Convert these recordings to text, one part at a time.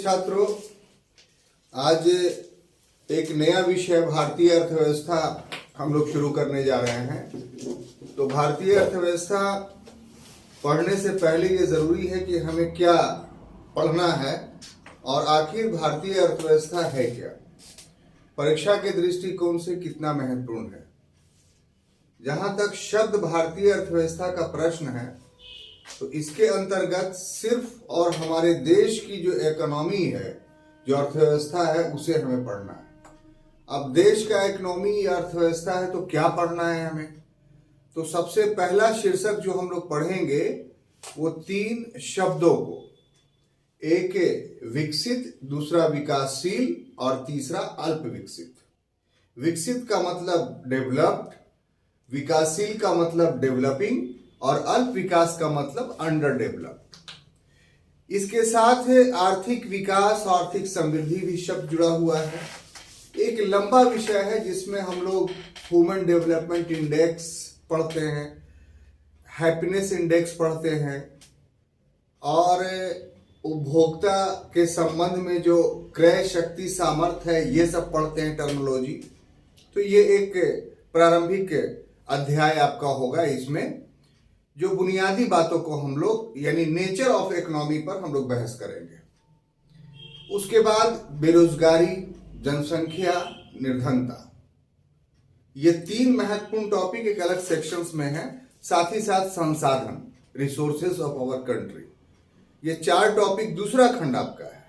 छात्रों, आज एक नया विषय भारतीय अर्थव्यवस्था हम लोग शुरू करने जा रहे हैं। तो भारतीय अर्थव्यवस्था पढ़ने से पहले ये जरूरी है कि हमें क्या पढ़ना है और आखिर भारतीय अर्थव्यवस्था है क्या, परीक्षा के दृष्टिकोण से कितना महत्वपूर्ण है। जहां तक शब्द भारतीय अर्थव्यवस्था का प्रश्न है, तो इसके अंतर्गत सिर्फ और हमारे देश की जो इकोनॉमी है, जो अर्थव्यवस्था है, उसे हमें पढ़ना है। अब देश का इकोनॉमी या अर्थव्यवस्था है तो क्या पढ़ना है हमें? तो सबसे पहला शीर्षक जो हम लोग पढ़ेंगे वो तीन शब्दों को, एक विकसित, दूसरा विकासशील और तीसरा अल्प विकसित। विकसित का मतलब डेवलप्ड, विकासशील का मतलब डेवलपिंग और अल्प विकास का मतलब अंडर डेवलप्ड। इसके साथ आर्थिक विकास, आर्थिक समृद्धि भी शब्द जुड़ा हुआ है। एक लंबा विषय है जिसमें हम लोग ह्यूमन डेवलपमेंट इंडेक्स पढ़ते हैं, हैप्पीनेस इंडेक्स पढ़ते हैं और उपभोक्ता के संबंध में जो क्रय शक्ति सामर्थ्य है, ये सब पढ़ते हैं, टर्मिनोलॉजी। तो ये एक प्रारंभिक अध्याय आपका होगा। इसमें जो बुनियादी बातों को हम लोग यानी नेचर ऑफ इकोनॉमी पर हम लोग बहस करेंगे। उसके बाद बेरोजगारी, जनसंख्या, निर्धनता, ये तीन महत्वपूर्ण टॉपिक एक अलग सेक्शंस में है। साथ ही साथ संसाधन, रिसोर्सेज ऑफ आवर कंट्री, ये चार टॉपिक दूसरा खंड आपका है।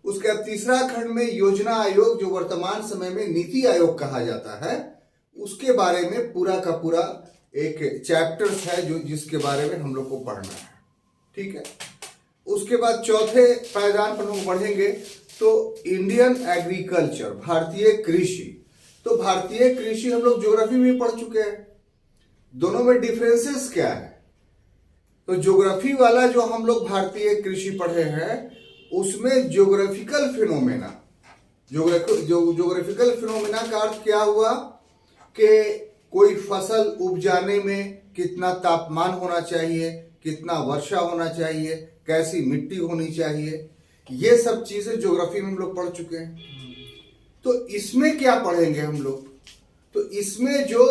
उसका तीसरा खंड में योजना आयोग, जो वर्तमान समय में नीति आयोग कहा जाता है, उसके बारे में पूरा का पूरा एक चैप्टर्स है जो जिसके बारे में हम लोग को पढ़ना है। ठीक है। उसके बाद चौथे पायदान पर हम पढ़ेंगे तो इंडियन एग्रीकल्चर, भारतीय कृषि। तो भारतीय कृषि हम लोग ज्योग्राफी में पढ़ चुके हैं। दोनों में डिफरेंसेस क्या है? तो ज्योग्राफी वाला जो हम लोग भारतीय कृषि पढ़े हैं, उसमें ज्योग्राफिकल फिनोमेना, ज्योग्राफिकल फिनोमेना का अर्थ क्या हुआ कि कोई फसल उपजाने में कितना तापमान होना चाहिए, कितना वर्षा होना चाहिए, कैसी मिट्टी होनी चाहिए, ये सब चीजें ज्योग्राफी में हम लोग पढ़ चुके हैं। तो इसमें क्या पढ़ेंगे हम लोग? तो इसमें जो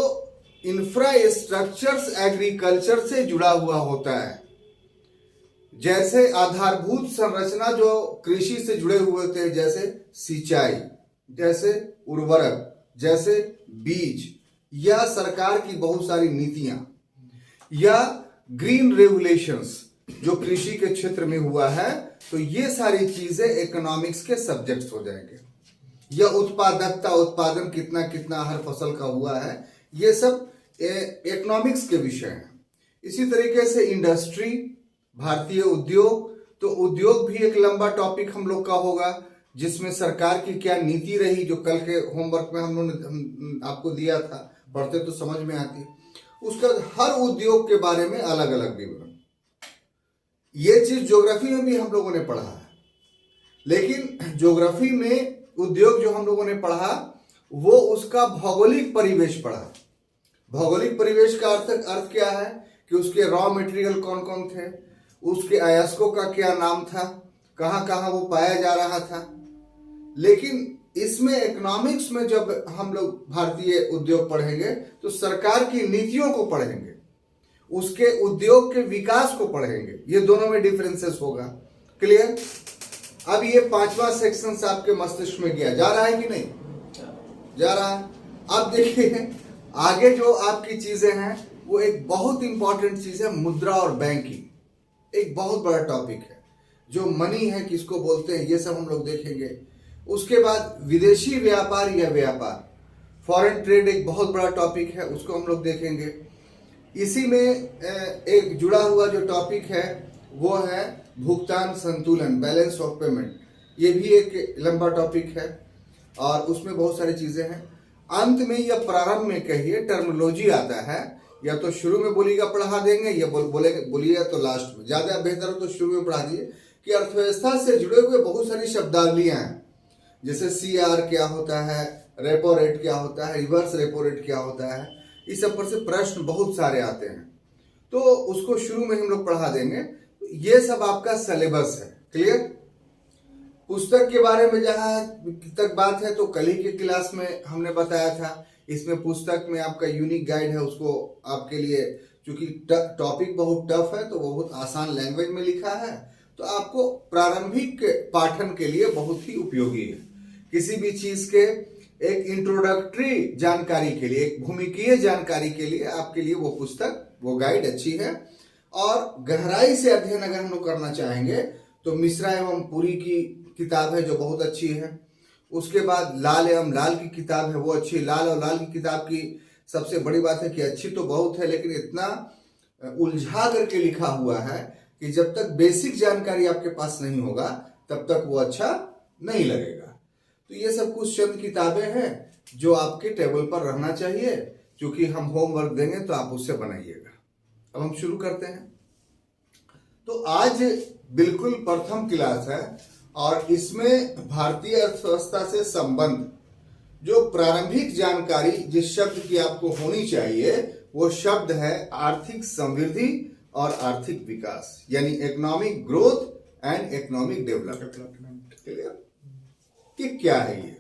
इंफ्रास्ट्रक्चर्स एग्रीकल्चर से जुड़ा हुआ होता है, जैसे आधारभूत संरचना जो कृषि से जुड़े हुए होते हैं, जैसे सिंचाई, जैसे उर्वरक, जैसे बीज, या सरकार की बहुत सारी नीतियां, या ग्रीन रेगुलेशंस जो कृषि के क्षेत्र में हुआ है, तो ये सारी चीजें इकोनॉमिक्स के सब्जेक्ट्स हो जाएंगे। या उत्पादकता, उत्पादन कितना कितना हर फसल का हुआ है, ये सब इकोनॉमिक्स के विषय हैं। इसी तरीके से इंडस्ट्री, भारतीय उद्योग, तो उद्योग भी एक लंबा टॉपिक हम लोग का होगा, जिसमें सरकार की क्या नीति रही, जो कल के होमवर्क में हम लोगों ने आपको दिया था, पढ़ते तो समझ में आती। उसका हर उद्योग के बारे में अलग अलग विवरण, ये चीज ज्योग्राफी में भी हम लोगों ने पढ़ा है। लेकिन ज्योग्राफी में उद्योग जो हम लोगों ने पढ़ा, वो उसका भौगोलिक परिवेश पढ़ा। भौगोलिक परिवेश का अर्थ क्या है कि उसके रॉ मटेरियल कौन कौन थे, उसके अयस्कों का क्या नाम था, कहां कहां वो पाया जा रहा था। लेकिन इसमें इकोनॉमिक्स में जब हम लोग भारतीय उद्योग पढ़ेंगे, तो सरकार की नीतियों को पढ़ेंगे, उसके उद्योग के विकास को पढ़ेंगे। ये दोनों में डिफरेंसेस होगा। क्लियर? अब ये पांचवा सेक्शन आपके मस्तिष्क में गया, जा रहा है कि नहीं जा रहा है? अब देखिए आगे जो आपकी चीजें हैं, वो एक बहुत इंपॉर्टेंट चीज है, मुद्रा और बैंकिंग। एक बहुत बड़ा टॉपिक है। जो मनी है किसको बोलते हैं, ये सब हम लोग देखेंगे। उसके बाद विदेशी व्यापार या व्यापार, फॉरेन ट्रेड, एक बहुत बड़ा टॉपिक है, उसको हम लोग देखेंगे। इसी में एक जुड़ा हुआ जो टॉपिक है वो है भुगतान संतुलन, बैलेंस ऑफ पेमेंट। ये भी एक लंबा टॉपिक है और उसमें बहुत सारी चीजें हैं। अंत में या प्रारंभ में कहिए, टर्मिनोलॉजी आता है, या तो शुरू में बोलिएगा पढ़ा देंगे, या बोलिएगा तो लास्ट में। ज्यादा बेहतर हो तो शुरू में पढ़ा दिए कि अर्थव्यवस्था से जुड़े हुए बहुत सारी शब्दावलियां हैं, जैसे CR क्या होता है, रेपो रेट क्या होता है, रिवर्स रेपो रेट क्या होता है। इस सब पर से प्रश्न बहुत सारे आते हैं, तो उसको शुरू में हम लोग पढ़ा देंगे। ये सब आपका सिलेबस है। क्लियर? पुस्तक के बारे में जहां तक बात है तो कल ही के क्लास में हमने बताया था, इसमें पुस्तक में आपका यूनिक गाइड है, उसको आपके लिए क्योंकि टॉपिक बहुत टफ है तो बहुत आसान लैंग्वेज में लिखा है, तो आपको प्रारंभिक पाठन के लिए बहुत ही उपयोगी है। किसी भी चीज के एक इंट्रोडक्टरी जानकारी के लिए, एक भूमिकीय जानकारी के लिए आपके लिए वो पुस्तक, वो गाइड अच्छी है। और गहराई से अध्ययन अगर हम लोग करना चाहेंगे तो मिश्रा एवं पुरी की किताब है जो बहुत अच्छी है। उसके बाद लाल एवं लाल की किताब है, वो अच्छी। लाल और लाल की किताब की सबसे बड़ी बात है कि अच्छी तो बहुत है, लेकिन इतना उलझा करके लिखा हुआ है कि जब तक बेसिक जानकारी आपके पास नहीं होगा तब तक वो अच्छा नहीं लगेगा। तो ये सब कुछ चंद किताबें हैं जो आपके टेबल पर रहना चाहिए, क्योंकि हम होमवर्क देंगे तो आप उससे बनाइएगा। अब हम शुरू करते हैं। तो आज बिल्कुल प्रथम क्लास है और इसमें भारतीय अर्थव्यवस्था से संबंध जो प्रारंभिक जानकारी जिस शब्द की आपको होनी चाहिए वो शब्द है आर्थिक समृद्धि और आर्थिक विकास, यानी economic growth and economic development. Clear कि क्या है ये?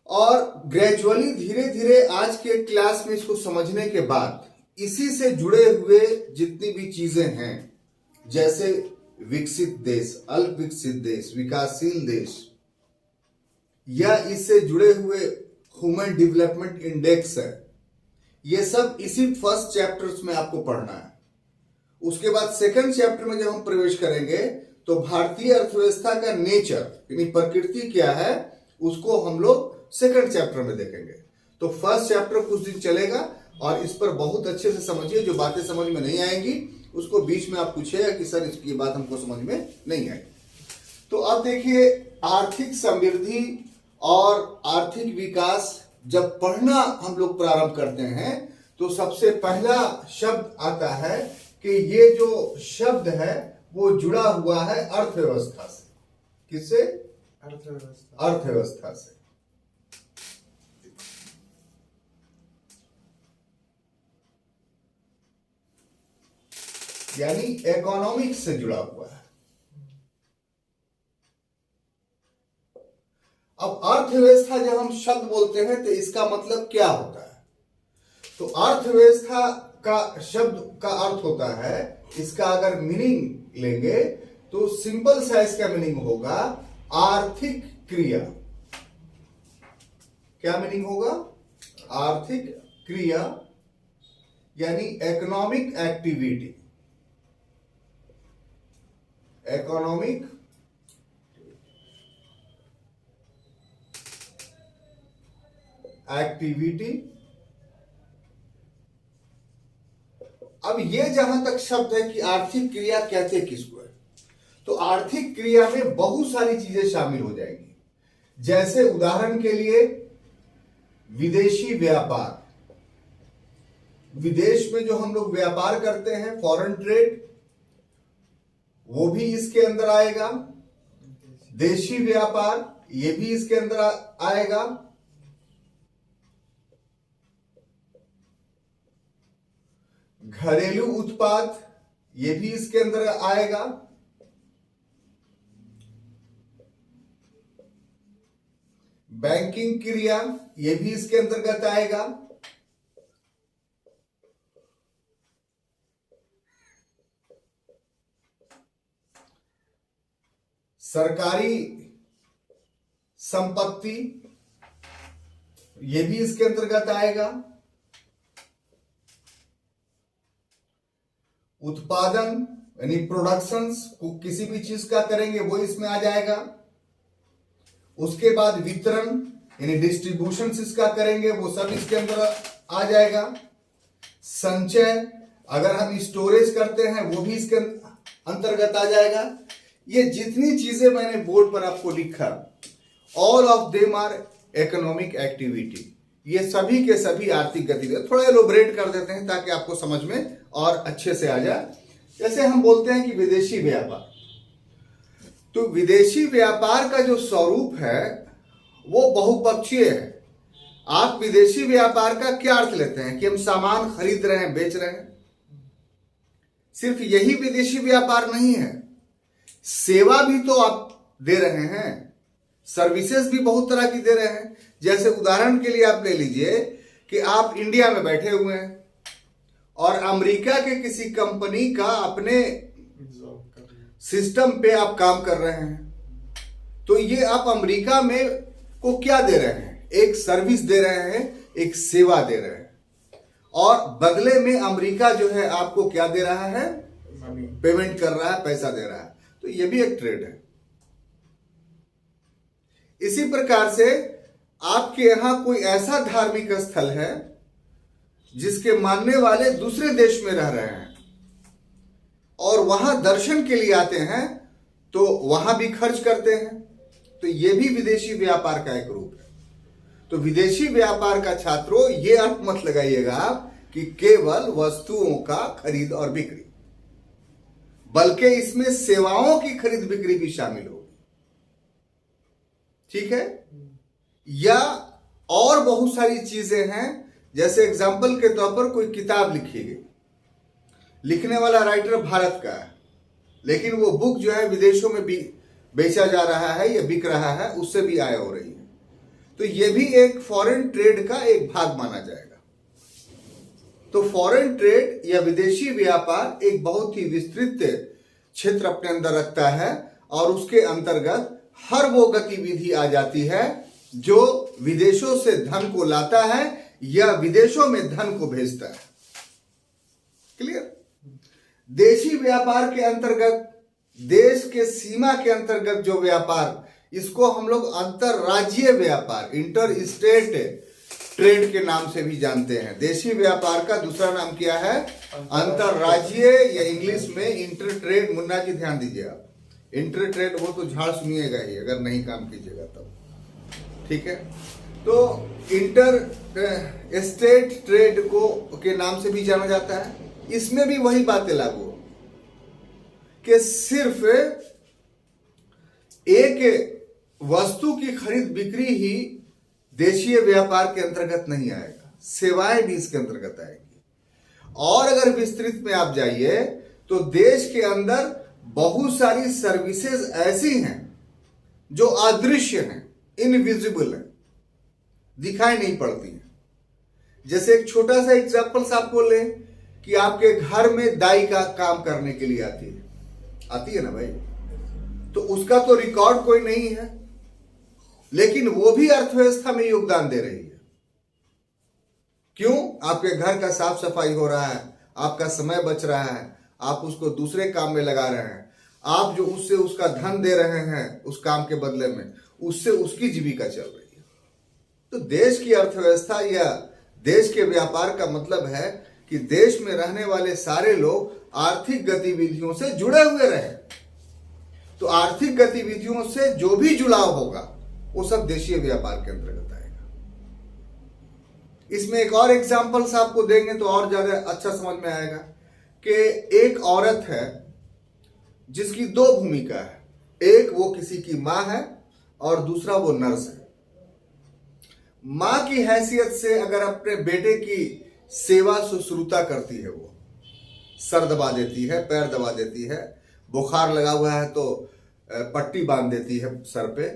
और ग्रेजुअली धीरे धीरे आज के क्लास में इसको समझने के बाद इसी से जुड़े हुए जितनी भी चीजें हैं, जैसे विकसित देश, अल्प विकसित देश, विकासशील देश, या इससे जुड़े हुए ह्यूमन डेवलपमेंट इंडेक्स है, ये सब इसी फर्स्ट चैप्टर्स में आपको पढ़ना है। उसके बाद सेकंड चैप्टर में जब हम प्रवेश करेंगे तो भारतीय अर्थव्यवस्था का नेचर यानी प्रकृति क्या है उसको हम लोग सेकंड चैप्टर में देखेंगे। तो फर्स्ट चैप्टर कुछ दिन चलेगा और इस पर बहुत अच्छे से समझिए। जो बातें समझ में नहीं आएंगी उसको बीच में आप पूछिएगा कि सर इसकी बात हमको समझ में नहीं आई। तो अब देखिए, आर्थिक समृद्धि और आर्थिक विकास जब पढ़ना हम लोग प्रारंभ करते हैं तो सबसे पहला शब्द आता है कि ये जो शब्द है वो जुड़ा हुआ है अर्थव्यवस्था से। किससे? अर्थव्यवस्था। अर्थव्यवस्था से। यानी इकोनॉमिक्स से जुड़ा हुआ है। अब अर्थव्यवस्था जब हम शब्द बोलते हैं तो इसका मतलब क्या होता है? तो अर्थव्यवस्था का शब्द का अर्थ होता है, इसका अगर मीनिंग लेंगे तो सिंपल सा इसका मीनिंग होगा आर्थिक क्रिया। क्या मीनिंग होगा? आर्थिक क्रिया यानी इकोनॉमिक एक्टिविटी। Economic activity. अब ये जहां तक शब्द है कि आर्थिक क्रिया कहते किसको है, तो आर्थिक क्रिया में बहुत सारी चीजें शामिल हो जाएंगी। जैसे उदाहरण के लिए विदेशी व्यापार, विदेश में जो हम लोग व्यापार करते हैं फॉरेन ट्रेड, वो भी इसके अंदर आएगा। देशी व्यापार ये भी इसके अंदर आएगा। घरेलू उत्पाद ये भी इसके अंदर आएगा। बैंकिंग क्रिया ये भी इसके अंतर्गत आएगा। सरकारी संपत्ति ये भी इसके अंतर्गत आएगा। उत्पादन यानी प्रोडक्शंस किसी भी चीज का करेंगे वो इसमें आ जाएगा। उसके बाद वितरण यानी डिस्ट्रीब्यूशन इसका करेंगे वो सब इसके अंदर आ जाएगा। संचय अगर हम स्टोरेज करते हैं वो भी इसके अंतर्गत आ जाएगा। ये जितनी चीजें मैंने बोर्ड पर आपको लिखा, all of them are economic activity, ये सभी के सभी आर्थिक गतिविधि। थोड़ा एलोबरेट कर देते हैं ताकि आपको समझ में और अच्छे से आ जाए। जैसे हम बोलते हैं कि विदेशी व्यापार, तो विदेशी व्यापार का जो स्वरूप है वो बहुपक्षीय है। आप विदेशी व्यापार का क्या अर्थ लेते हैं कि हम सामान खरीद रहे हैं, बेच रहे हैं? सिर्फ यही विदेशी व्यापार नहीं है, सेवा भी तो आप दे रहे हैं, सर्विसेज भी बहुत तरह की दे रहे हैं। जैसे उदाहरण के लिए आप ले लीजिए कि आप इंडिया में बैठे हुए हैं और अमेरिका के किसी कंपनी का अपने सिस्टम पे आप काम कर रहे हैं, तो ये आप अमेरिका में को क्या दे रहे हैं? एक सर्विस दे रहे हैं, एक सेवा दे रहे हैं, और बदले में अमेरिका जो है आपको क्या दे रहा है? पेमेंट कर रहा है, पैसा दे रहा है। तो ये भी एक ट्रेड है। इसी प्रकार से आपके यहां कोई ऐसा धार्मिक स्थल है जिसके मानने वाले दूसरे देश में रह रहे हैं और वहां दर्शन के लिए आते हैं, तो वहां भी खर्च करते हैं, तो यह भी विदेशी व्यापार का एक रूप है। तो विदेशी व्यापार का छात्रों, ये अर्थ मत लगाइएगा आप कि केवल वस्तुओं का खरीद और बिक्री, बल्कि इसमें सेवाओं की खरीद बिक्री भी शामिल होगी। ठीक है? या और बहुत सारी चीजें हैं, जैसे एग्जाम्पल के तौर पर कोई किताब लिखी गई, लिखने वाला राइटर भारत का है, लेकिन वो बुक जो है विदेशों में भी बेचा जा रहा है या बिक रहा है, उससे भी आय हो रही है। तो ये भी एक फॉरेन ट्रेड का एक भाग माना जाएगा। तो फॉरेन ट्रेड या विदेशी व्यापार एक बहुत ही विस्तृत क्षेत्र अपने अंदर रखता है और उसके अंतर्गत हर वो गतिविधि आ जाती है जो विदेशों से धन को लाता है या विदेशों में धन को भेजता है। क्लियर? देशी व्यापार के अंतर्गत, देश के सीमा के अंतर्गत जो व्यापार, इसको हम लोग अंतरराज्यीय व्यापार, इंटर स्टेट ट्रेड के नाम से भी जानते हैं। देशी व्यापार का दूसरा नाम क्या है? अंतरराज्यीय, या इंग्लिश में इंटर ट्रेड। मुन्ना जी ध्यान दीजिए आप, इंटर ट्रेड वो तो झाड़ सुनिएगा ही अगर नहीं काम कीजिएगा तब। ठीक है? तो इंटर स्टेट ट्रेड को के नाम से भी जाना जाता है। इसमें भी वही बातें लागू हो कि सिर्फ एक वस्तु की खरीद बिक्री ही देशीय व्यापार के अंतर्गत नहीं आएगा, सेवाएं भी इसके अंतर्गत आएगी। और अगर विस्तृत में आप जाइए तो देश के अंदर बहुत सारी सर्विसेज ऐसी हैं जो अदृश्य हैं, इनविजिबल है, दिखाई नहीं पड़ती है। जैसे एक छोटा सा एग्जाम्पल आपको लें कि आपके घर में दाई का काम करने के लिए आती है ना भाई, तो उसका तो रिकॉर्ड कोई नहीं है, लेकिन वो भी अर्थव्यवस्था में योगदान दे रही है। क्यों? आपके घर का साफ सफाई हो रहा है, आपका समय बच रहा है, आप उसको दूसरे काम में लगा रहे हैं, आप जो उससे उसका धन दे रहे हैं उस काम के बदले में, उससे उसकी जीविका चल रही है। तो देश की अर्थव्यवस्था या देश के व्यापार का मतलब है कि देश में रहने वाले सारे लोग आर्थिक गतिविधियों से जुड़े हुए रहे। तो आर्थिक गतिविधियों से जो भी जुड़ाव होगा वो सब देशीय व्यापार के अंतर्गत आएगा। इसमें एक और एग्जांपल्स आपको देंगे तो और ज्यादा अच्छा समझ में आएगा कि एक औरत है जिसकी दो भूमिका है, एक वो किसी की मां है और दूसरा वो नर्स है। मां की हैसियत से अगर अपने बेटे की सेवा शुश्रूषा करती है, वो सर दबा देती है, पैर दबा देती है, बुखार लगा हुआ है तो पट्टी बांध देती है सर पे,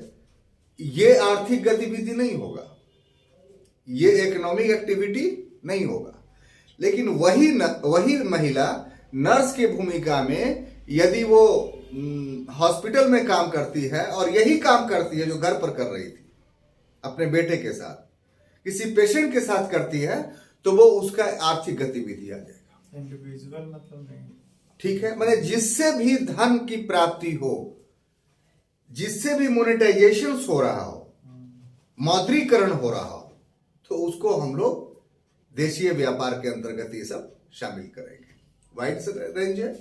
ये आर्थिक गतिविधि नहीं होगा, ये इकोनॉमिक एक्टिविटी नहीं होगा। लेकिन वही महिला नर्स की भूमिका में यदि वो हॉस्पिटल में काम करती है और यही काम करती है जो घर पर कर रही थी अपने बेटे के साथ, किसी पेशेंट के साथ करती है, तो वो उसका आर्थिक गतिविधि आ जाएगा। इंडिविजुअल मतलब नहीं, ठीक है? माने जिससे भी धन की प्राप्ति हो, जिससे भी मोनेटाइजेशन हो रहा हो, मौद्रीकरण हो रहा हो, तो उसको हम लोग देशीय व्यापार के अंतर्गत ये सब शामिल करेंगे। वाइड रेंज है।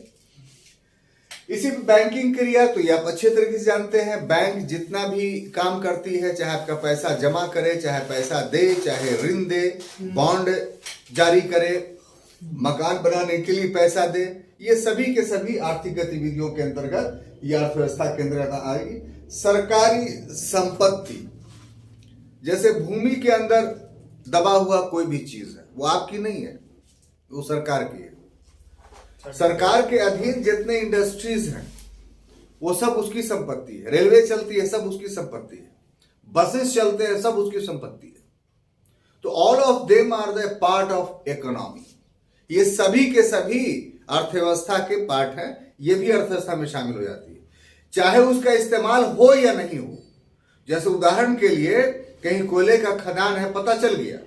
इसी बैंकिंग क्रिया तो ये आप अच्छे तरीके से जानते हैं। बैंक जितना भी काम करती है, चाहे आपका पैसा जमा करे, चाहे पैसा दे, चाहे ऋण दे, बॉन्ड जारी करे, मकान बनाने के लिए पैसा दे, ये सभी के सभी आर्थिक गतिविधियों के अंतर्गत ये अर्थव्यवस्था के अंतर्गत आएगी। सरकारी संपत्ति, जैसे भूमि के अंदर दबा हुआ कोई भी चीज है, वो आपकी नहीं है, वो सरकार की है। सरकार के अधीन जितने इंडस्ट्रीज हैं वो सब उसकी संपत्ति है। रेलवे चलती है, सब उसकी संपत्ति है। बसेस चलते हैं, सब उसकी संपत्ति है। तो all of them are the part of economy. ये सभी के सभी अर्थव्यवस्था के पार्ट हैं। ये भी अर्थव्यवस्था में शामिल हो जाती है, चाहे उसका इस्तेमाल हो या नहीं हो। जैसे उदाहरण के लिए कहीं कोयले का खदान है, पता चल गया,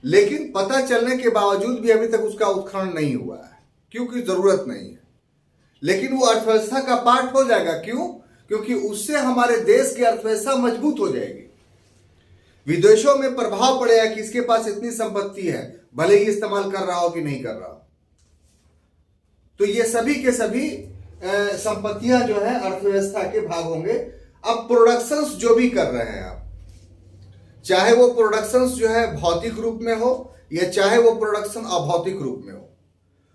लेकिन पता चलने के बावजूद भी अभी तक उसका उत्खनन नहीं हुआ है, क्योंकि जरूरत नहीं है। लेकिन वो अर्थव्यवस्था का पार्ट हो जाएगा। क्यों? क्योंकि उससे हमारे देश की अर्थव्यवस्था मजबूत हो जाएगी। विदेशों में प्रभाव पड़ेगा कि इसके पास इतनी संपत्ति है, भले ही इस्तेमाल कर रहा हो कि नहीं कर रहा हो। तो ये सभी के सभी संपत्तियां जो है अर्थव्यवस्था के भाग होंगे। अब प्रोडक्शंस जो भी कर रहे हैं आप, चाहे वो प्रोडक्शंस जो है भौतिक रूप में हो या चाहे वो प्रोडक्शन अभौतिक रूप में हो।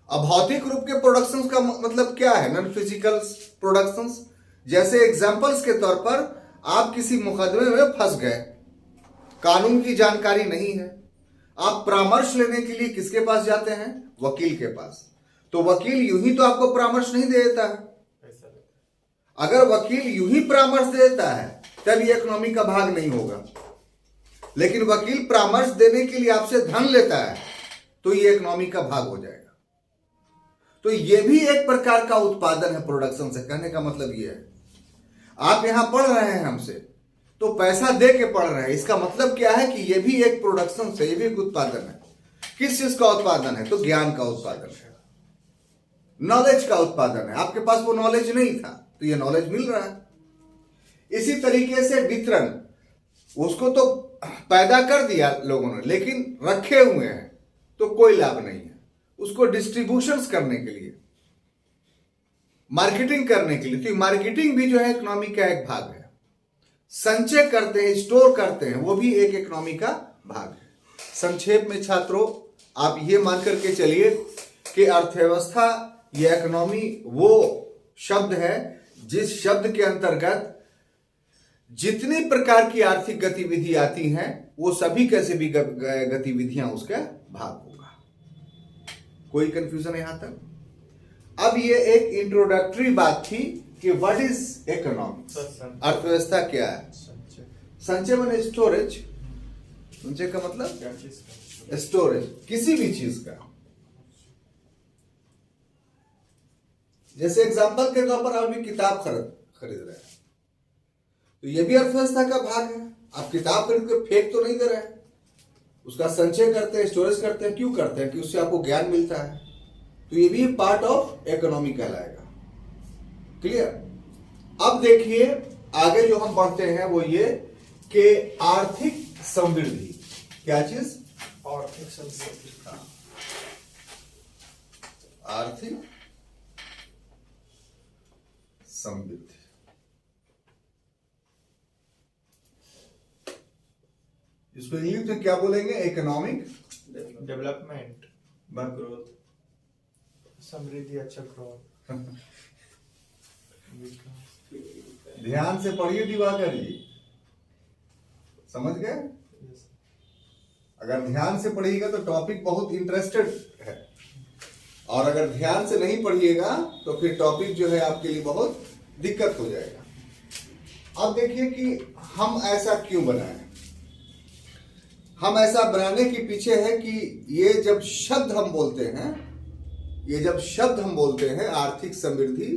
अभौतिक रूप के प्रोडक्शंस का मतलब क्या है? Non physical productions. जैसे एग्जांपल्स के तौर पर आप किसी मुकदमे में फंस गए, कानून की जानकारी नहीं है, आप परामर्श लेने के लिए किसके पास जाते हैं? वकील के पास। तो वकील यूं ही तो आपको परामर्श नहीं दे देता है। अगर वकील यूं ही परामर्श देता है तब ये इकोनॉमी का भाग नहीं होगा। लेकिन वकील परामर्श देने के लिए आपसे धन लेता है तो ये इकोनॉमी का भाग हो जाएगा। तो ये भी एक प्रकार का उत्पादन है प्रोडक्शन से। कहने का मतलब ये है, आप यहां पढ़ रहे हैं हमसे तो पैसा दे के पढ़ रहे हैं, इसका मतलब क्या है कि ये भी एक प्रोडक्शन से, ये भी एक उत्पादन है। किस चीज का उत्पादन है? तो ज्ञान का उत्पादन है, नॉलेज का उत्पादन है। आपके पास वो नॉलेज नहीं था तो ये नॉलेज मिल रहा है। इसी तरीके से वितरण, उसको तो पैदा कर दिया लोगों ने, लेकिन रखे हुए हैं तो कोई लाभ नहीं है। उसको डिस्ट्रीब्यूशंस करने के लिए, मार्केटिंग करने के लिए, तो मार्केटिंग भी जो है इकोनॉमी का एक भाग है। संचय करते हैं, स्टोर करते हैं, वो भी एक इकोनॉमी का भाग है। संक्षेप में छात्रों, आप ये मान करके चलिए कि अर्थव्यवस्था या इकोनॉमी वो शब्द है जिस शब्द के अंतर्गत जितनी प्रकार की आर्थिक गतिविधि आती हैं वो सभी कैसे भी गतिविधियां उसका भाग होगा। कोई कंफ्यूजन है यहां तक? अब ये एक इंट्रोडक्टरी बात थी कि व्हाट इज इकोनॉमिक्स, अर्थव्यवस्था क्या है। संचय माने स्टोरेज। संचय का मतलब स्टोरेज किसी भी चीज का। जैसे एग्जांपल के तौर पर आप भी किताब खरीद रहे हैं तो ये भी अर्थव्यवस्था का भाग है। आप किताब खरीद कर फेंक तो नहीं दे रहे हैं, उसका संचय करते हैं, स्टोरेज करते हैं। क्यों करते हैं? कि उससे आपको ज्ञान मिलता है। तो ये भी पार्ट ऑफ इकोनॉमी कहलाएगा। क्लियर? अब देखिए आगे जो हम बढ़ते हैं वो ये कि आर्थिक समृद्धि क्या चीज? आर्थिक समृद्धि। आर्थिक समृद्धि। इसको इंग्लिश में क्या बोलेंगे? इकोनॉमिक डेवलपमेंट, ग्रोथ, समृद्धि, अच्छा ग्रोथ। ध्यान से पढ़िए दिवाकर जी, समझ गए? अगर ध्यान से पढ़िएगा तो टॉपिक बहुत इंटरेस्टेड है, और अगर ध्यान से नहीं पढ़िएगा तो फिर टॉपिक जो है आपके लिए बहुत दिक्कत हो जाएगा। अब देखिए कि हम ऐसा क्यों बनाए। हम ऐसा बनाने के पीछे है कि ये जब शब्द हम बोलते हैं, आर्थिक समृद्धि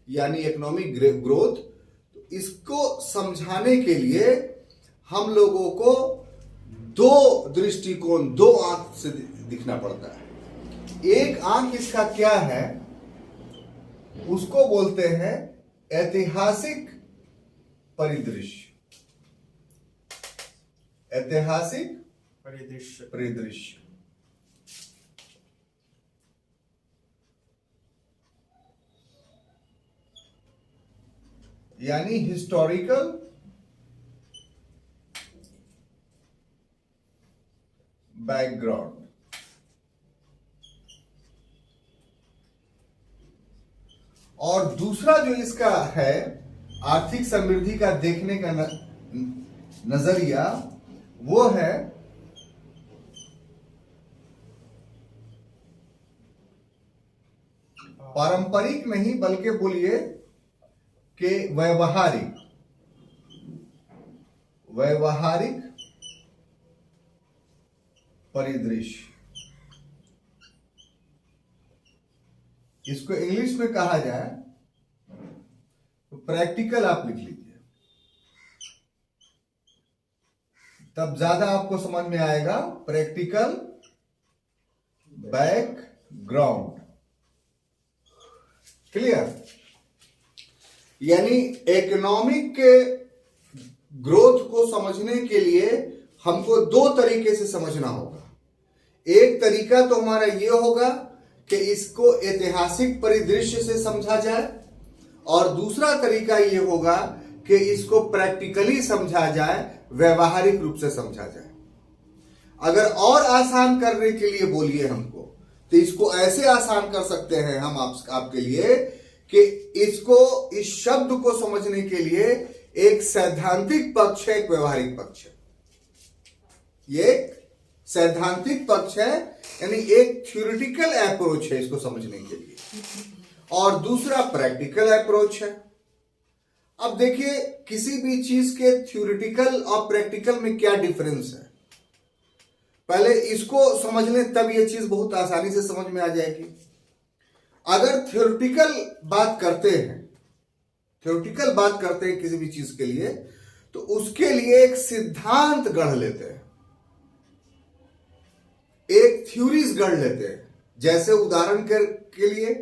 यानी इकोनॉमिक ग्रोथ, तो इसको समझाने के लिए हम लोगों को दो दृष्टिकोण, दो आंख से दिखना पड़ता है। एक आंख इसका क्या है, उसको बोलते हैं ऐतिहासिक परिदृश्य। ऐतिहासिक परिदृश्य। यानी हिस्टोरिकल बैकग्राउंड। और दूसरा जो इसका है आर्थिक समृद्धि का देखने का नजरिया, वो है पारंपरिक नहीं बल्कि बोलिए के व्यवहारिक परिदृश्य, इसको इंग्लिश में कहा जाए तो प्रैक्टिकल आप लिख लीजिए, तब ज्यादा आपको समझ में आएगा। Practical background, clear. यानी इकोनॉमिक के ग्रोथ को समझने के लिए हमको दो तरीके से समझना होगा। एक तरीका तो हमारा यह होगा कि इसको ऐतिहासिक परिदृश्य से समझा जाए, और दूसरा तरीका यह होगा कि इसको प्रैक्टिकली समझा जाए, व्यवहारिक रूप से समझा जाए। अगर और आसान करने के लिए बोलिए हमको, तो इसको ऐसे आसान कर सकते हैं हम आपके लिए कि इसको, इस शब्द को समझने के लिए एक सैद्धांतिक पक्ष है, एक व्यवहारिक पक्ष है। ये एक सैद्धांतिक पक्ष है, यानी एक थ्योरेटिकल अप्रोच है इसको समझने के लिए, और दूसरा प्रैक्टिकल अप्रोच है। अब देखिए, किसी भी चीज के थ्योरेटिकल और प्रैक्टिकल में क्या डिफरेंस है, पहले इसको समझ लें, तब ये चीज बहुत आसानी से समझ में आ जाएगी। अगर थ्योरेटिकल बात करते हैं किसी भी चीज के लिए, तो उसके लिए एक सिद्धांत गढ़ लेते हैं, एक थ्योरीज गढ़ लेते हैं। जैसे उदाहरण के लिए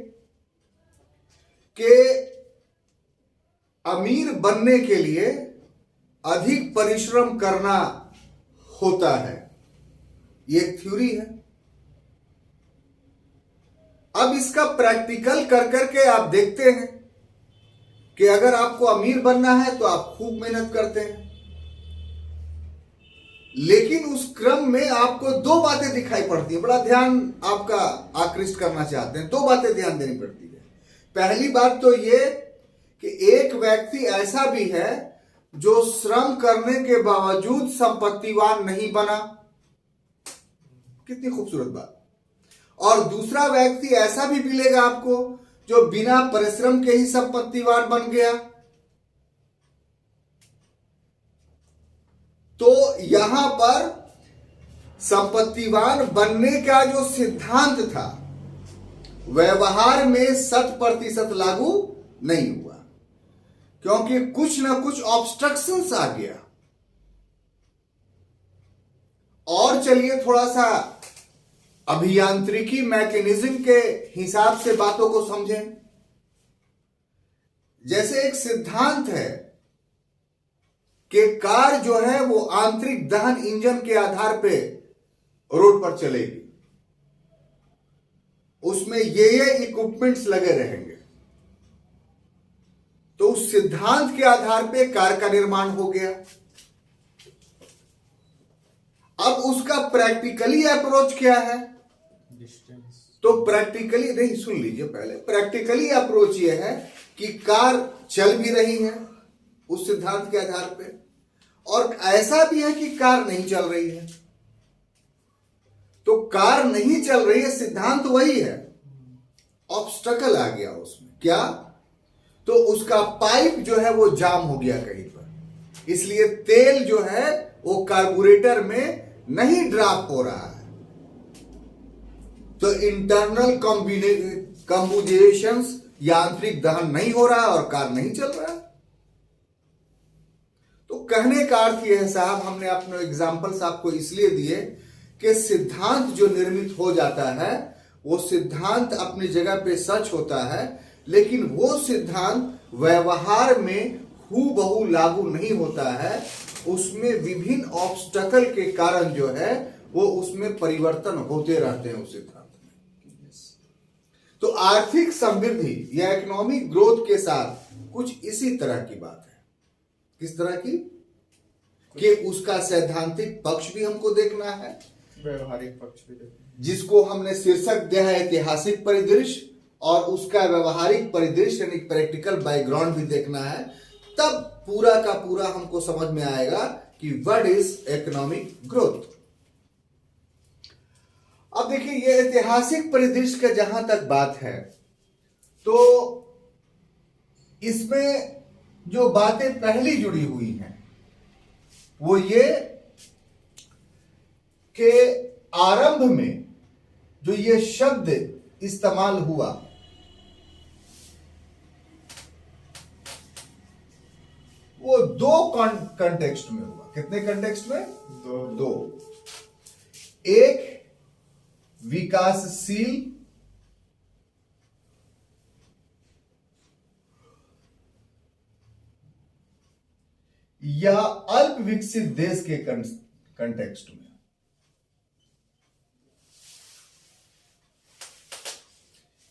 कि अमीर बनने के लिए अधिक परिश्रम करना होता है, ये एक थ्योरी है। अब इसका प्रैक्टिकल कर करके आप देखते हैं कि अगर आपको अमीर बनना है तो आप खूब मेहनत करते हैं, लेकिन उस क्रम में आपको दो बातें दिखाई पड़ती है, बड़ा ध्यान आपका आकृष्ट करना चाहते हैं, दो बातें ध्यान देनी पड़ती है। पहली बात तो ये कि एक व्यक्ति ऐसा भी है जो श्रम करने के बावजूद संपत्तिवान नहीं बना, कितनी खूबसूरत बात। और दूसरा व्यक्ति ऐसा भी मिलेगा आपको जो बिना परिश्रम के ही संपत्तिवान बन गया। तो यहां पर संपत्तिवान बनने का जो सिद्धांत था, व्यवहार में 100% लागू नहीं हुआ, क्योंकि कुछ ना कुछ ऑब्स्ट्रक्शंस आ गया। और चलिए थोड़ा सा अभियांत्रिकी मैकेनिज्म के हिसाब से बातों को समझें। जैसे एक सिद्धांत है कि कार जो है वो आंतरिक दहन इंजन के आधार पे रोड पर चलेगी, उसमें ये इक्विपमेंट्स लगे रहेंगे। तो उस सिद्धांत के आधार पे कार का निर्माण हो गया। अब उसका प्रैक्टिकली अप्रोच क्या है? डिस्टेंस। तो प्रैक्टिकली नहीं, सुन लीजिए पहले, प्रैक्टिकली अप्रोच यह है कि कार चल भी रही है उस सिद्धांत के आधार पे, और ऐसा भी है कि कार नहीं चल रही है। तो कार नहीं चल रही है, सिद्धांत वही है, ऑब्स्टकल आ गया उसमें। क्या? तो उसका पाइप जो है वो जाम हो गया कहीं पर, इसलिए तेल जो है वो कार्बोरेटर में नहीं ड्रॉप हो रहा है। तो इंटरनल कंबुजेशंस, यांत्रिक दहन नहीं हो रहा और कार नहीं चल रहा है। तो कहने का अर्थ यह है साहब, हमने अपने एग्जाम्पल्स आपको इसलिए दिए कि सिद्धांत जो निर्मित हो जाता है वो सिद्धांत अपनी जगह पे सच होता है, लेकिन वो सिद्धांत व्यवहार में हूबहू लागू नहीं होता है। उसमें विभिन्न ऑब्स्टकल के कारण जो है वो उसमें परिवर्तन होते रहते हैं उस सिद्धांत में। तो आर्थिक समृद्धि या इकोनॉमिक ग्रोथ के साथ कुछ इसी तरह की बात है। किस तरह की? कि उसका सैद्धांतिक पक्ष भी हमको देखना है, व्यवहारिक पक्ष भी देखना, जिसको हमने शीर्षक दिया है ऐतिहासिक परिदृश्य, और उसका व्यवहारिक परिदृश्य यानी प्रैक्टिकल बैकग्राउंड भी देखना है। तब पूरा का पूरा हमको समझ में आएगा कि व्हाट इज इकोनॉमिक ग्रोथ। अब देखिए, ये ऐतिहासिक परिदृश्य का जहां तक बात है, तो इसमें जो बातें पहली जुड़ी हुई हैं वो ये कि आरंभ में जो ये शब्द इस्तेमाल हुआ वो दो कंटेक्स्ट में हुआ। कितने कंटेक्स्ट में? दो। एक विकासशील या अल्प विकसित देश के कंटेक्स्ट में।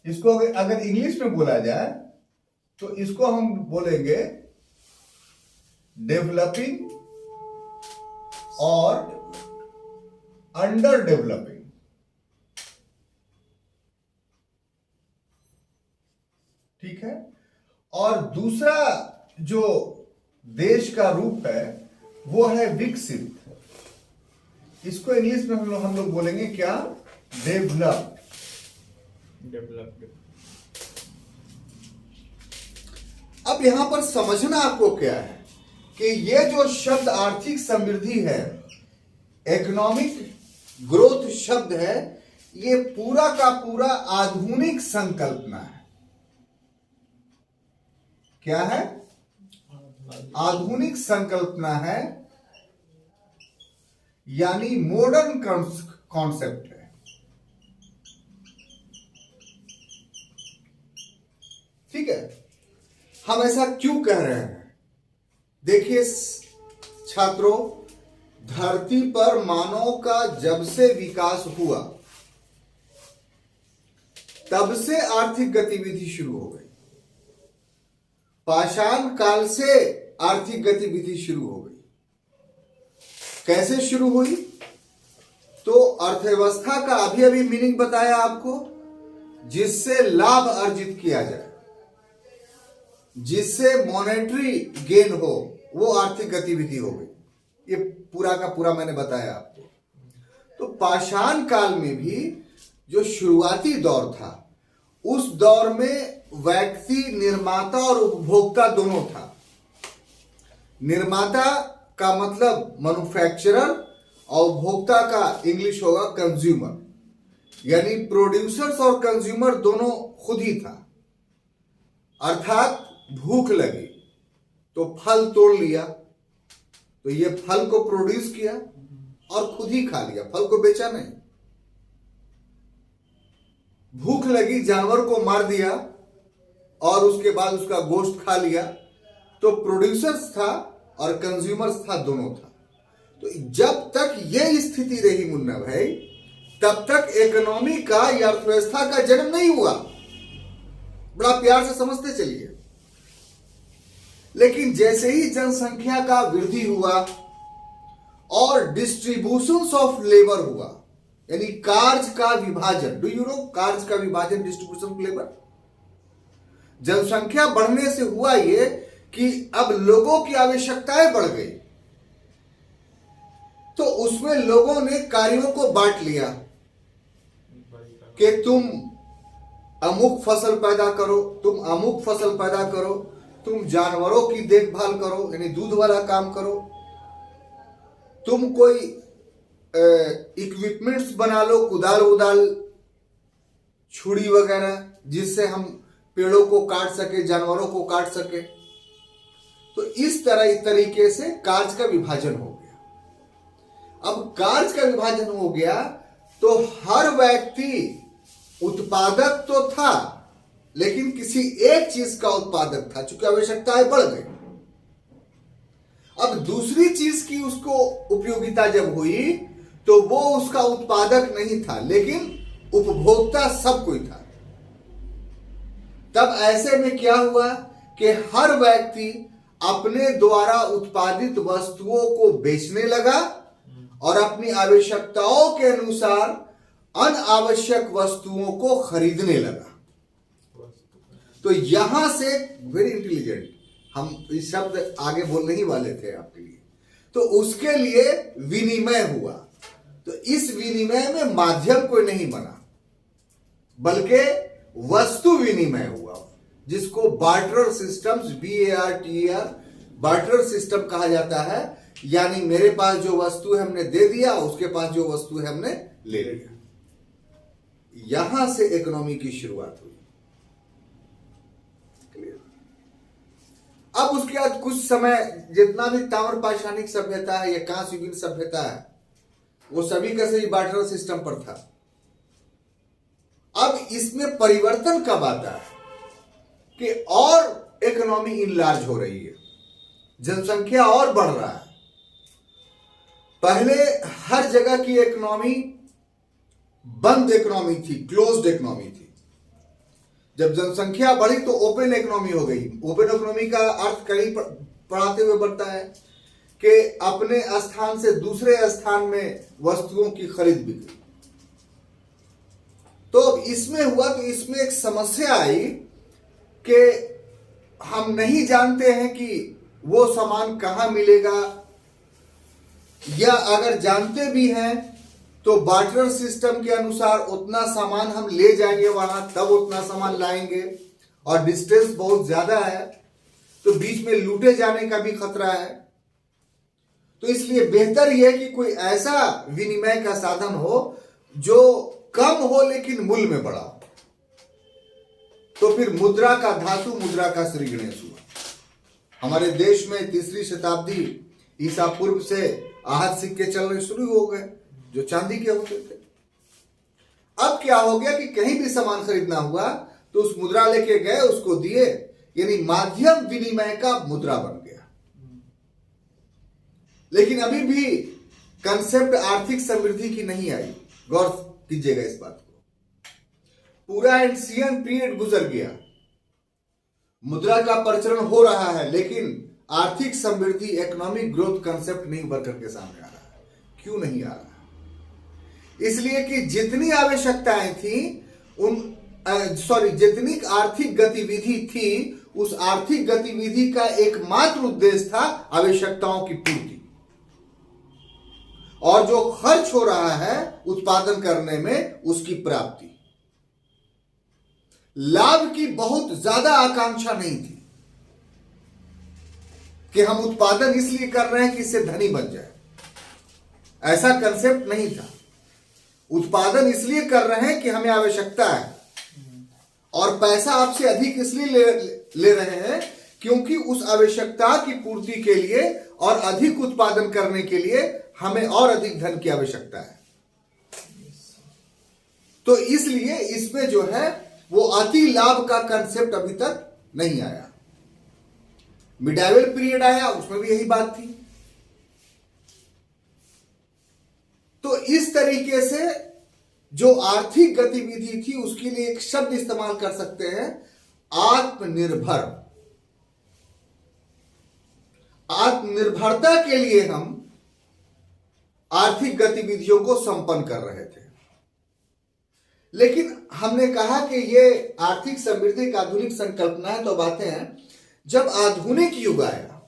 इसको अगर इंग्लिश में बोला जाए तो इसको हम बोलेंगे डेवलपिंग और अंडर डेवलपिंग। ठीक है। और दूसरा जो देश का रूप है वो है विकसित। इसको इंग्लिश में हम लोग बोलेंगे क्या? डेवलप्ड। अब यहां पर समझना आपको क्या है कि ये जो शब्द आर्थिक समृद्धि है, इकोनॉमिक ग्रोथ शब्द है, ये पूरा का पूरा आधुनिक संकल्पना है। क्या है? आधुनिक संकल्पना है, यानी मॉडर्न कॉन्सेप्ट है। ठीक है। हम ऐसा क्यों कह रहे हैं? देखिए छात्रों, धरती पर मानव का जब से विकास हुआ तब से आर्थिक गतिविधि शुरू हो गई। पाषाण काल से आर्थिक गतिविधि शुरू हो गई। कैसे शुरू हुई? तो अर्थव्यवस्था का अभी मीनिंग बताया आपको, जिससे लाभ अर्जित किया जाए, जिससे मॉनेटरी गेन हो, वो आर्थिक गतिविधि हो गई। ये पूरा का पूरा मैंने बताया आपको। तो पाषाण काल में भी जो शुरुआती दौर था, उस दौर में व्यक्ति, निर्माता और उपभोक्ता दोनों था। निर्माता का मतलब मैन्युफैक्चरर और उपभोक्ता का इंग्लिश होगा कंज्यूमर, यानी प्रोड्यूसर्स और कंज्यूमर दोनों खुद ही था। अर्थात भूख लगी तो फल तोड़ लिया, तो ये फल को प्रोड्यूस किया और खुद ही खा लिया, फल को बेचा नहीं। भूख लगी, जानवर को मार दिया और उसके बाद उसका गोश्त खा लिया, तो प्रोड्यूसर्स था और कंज्यूमर्स था, दोनों था। तो जब तक ये स्थिति रही मुन्ना भाई, तब तक इकोनॉमी का या अर्थव्यवस्था का जन्म नहीं हुआ। बड़ा प्यार से समझते चलिए। लेकिन जैसे ही जनसंख्या का वृद्धि हुआ और डिस्ट्रीब्यूशन ऑफ लेबर हुआ, यानी कार्य का विभाजन, डू यू नो कार्य का विभाजन, डिस्ट्रीब्यूशन ऑफ लेबर, जनसंख्या बढ़ने से हुआ ये कि अब लोगों की आवश्यकताएं बढ़ गई, तो उसमें लोगों ने कार्यों को बांट लिया कि तुम अमुक फसल पैदा करो, तुम अमुक फसल पैदा करो, तुम जानवरों की देखभाल करो, यानी दूध वाला काम करो, तुम कोई इक्विपमेंट्स बना लो, कुदाल उदाल, छुरी वगैरह, जिससे हम पेड़ों को काट सके, जानवरों को काट सके। तो इस तरीके से कार्य का विभाजन हो गया। अब कार्य का विभाजन हो गया तो हर व्यक्ति उत्पादक तो था, लेकिन किसी एक चीज का उत्पादक था, चूंकि आवश्यकताएं बढ़ गई। अब दूसरी चीज की उसको उपयोगिता जब हुई तो वो उसका उत्पादक नहीं था, लेकिन उपभोक्ता सब कोई था। तब ऐसे में क्या हुआ कि हर व्यक्ति अपने द्वारा उत्पादित वस्तुओं को बेचने लगा और अपनी आवश्यकताओं के अनुसार अनावश्यक वस्तुओं को खरीदने लगा। तो यहां से वेरी इंटेलिजेंट, हम इस शब्द आगे बोलने ही वाले थे आपके लिए। तो उसके लिए विनिमय हुआ। तो इस विनिमय में माध्यम कोई नहीं बना, बल्कि वस्तु विनिमय हुआ। जिसको barter systems, BARTER, barter system कहा जाता है। यानी मेरे पास जो वस्तु है हमने दे दिया, उसके पास जो वस्तु है हमने ले लिया। यहां से इकोनॉमी की शुरुआत हुई। अब उसके बाद कुछ समय जितना भी ताम्र पाषाणिक सभ्यता है या कांस्य युगीन सभ्यता है, वो सभी का सभी बार्टर सिस्टम पर था। अब इसमें परिवर्तन कब आता है कि और इकोनॉमी इनलार्ज हो रही है, जनसंख्या और बढ़ रहा है। पहले हर जगह की इकोनॉमी बंद इकोनॉमी थी, क्लोज्ड इकोनॉमी थी। जब जनसंख्या बढ़ी तो ओपन इकोनॉमी हो गई। ओपन इकोनॉमी का अर्थ कहीं पढ़ाते हुए बढ़ता है कि अपने स्थान से दूसरे स्थान में वस्तुओं की खरीद बिक्री। तो अब इसमें हुआ तो इसमें एक समस्या आई कि हम नहीं जानते हैं कि वो सामान कहां मिलेगा, या अगर जानते भी हैं तो बार्टर सिस्टम के अनुसार उतना सामान हम ले जाएंगे वहां, तब उतना सामान लाएंगे, और डिस्टेंस बहुत ज्यादा है, तो बीच में लूटे जाने का भी खतरा है। तो इसलिए बेहतर यह है कि कोई ऐसा विनिमय का साधन हो जो कम हो लेकिन मूल्य में बड़ा हो। तो फिर मुद्रा का, धातु मुद्रा का श्री गणेश हुआ। हमारे देश में 3री शताब्दी ईसा पूर्व से आहत सिक्के चलने शुरू हो गए जो चांदी के होते थे। अब क्या हो गया कि कहीं भी सामान खरीदना हुआ तो उस मुद्रा लेके गए, उसको दिए, यानी माध्यम विनिमय का मुद्रा बन गया। लेकिन अभी भी कंसेप्ट आर्थिक समृद्धि की नहीं आई। गौर कीजिएगा इस बात को। पूरा एंशियन पीरियड गुजर गया, मुद्रा का प्रचलन हो रहा है, लेकिन आर्थिक समृद्धि, इकोनॉमिक ग्रोथ कंसेप्ट नहीं उभर करके सामने आ रहा है। क्यों नहीं आ रहा? इसलिए कि जितनी आवश्यकताएं थी जितनी आर्थिक गतिविधि थी, उस आर्थिक गतिविधि का एकमात्र उद्देश्य था आवश्यकताओं की पूर्ति, और जो खर्च हो रहा है उत्पादन करने में उसकी प्राप्ति। लाभ की बहुत ज्यादा आकांक्षा नहीं थी कि हम उत्पादन इसलिए कर रहे हैं कि इससे धनी बन जाए। ऐसा कंसेप्ट नहीं था। उत्पादन इसलिए कर रहे हैं कि हमें आवश्यकता है, और पैसा आपसे अधिक इसलिए ले रहे हैं क्योंकि उस आवश्यकता की पूर्ति के लिए और अधिक उत्पादन करने के लिए हमें और अधिक धन की आवश्यकता है। तो इसलिए इसमें जो है वो अति लाभ का कंसेप्ट अभी तक नहीं आया। मिडाइवल पीरियड आया, उसमें भी यही बात थी। तो इस तरीके से जो आर्थिक गतिविधि थी उसके लिए एक शब्द इस्तेमाल कर सकते हैं, आत्मनिर्भर। आत्मनिर्भरता के लिए हम आर्थिक गतिविधियों को संपन्न कर रहे थे। लेकिन हमने कहा कि ये आर्थिक समृद्धि की आधुनिक संकल्पना है। तो बातें हैं, जब आधुनिक युग आया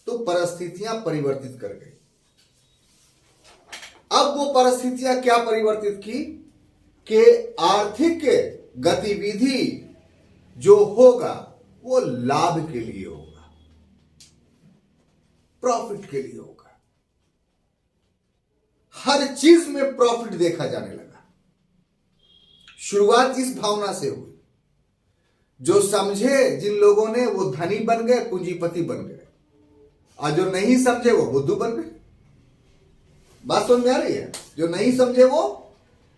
तो परिस्थितियां परिवर्तित कर गई। अब वो परिस्थितियां क्या परिवर्तित की कि आर्थिक गतिविधि जो होगा वो लाभ के लिए होगा, प्रॉफिट के लिए होगा। हर चीज में प्रॉफिट देखा जाने लगा। शुरुआत इस भावना से हुई। जो समझे जिन लोगों ने वो धनी बन गए, पूंजीपति बन गए, और जो नहीं समझे वो बुद्धू बन गए। बात समझ में आ रही है? जो नहीं समझे वो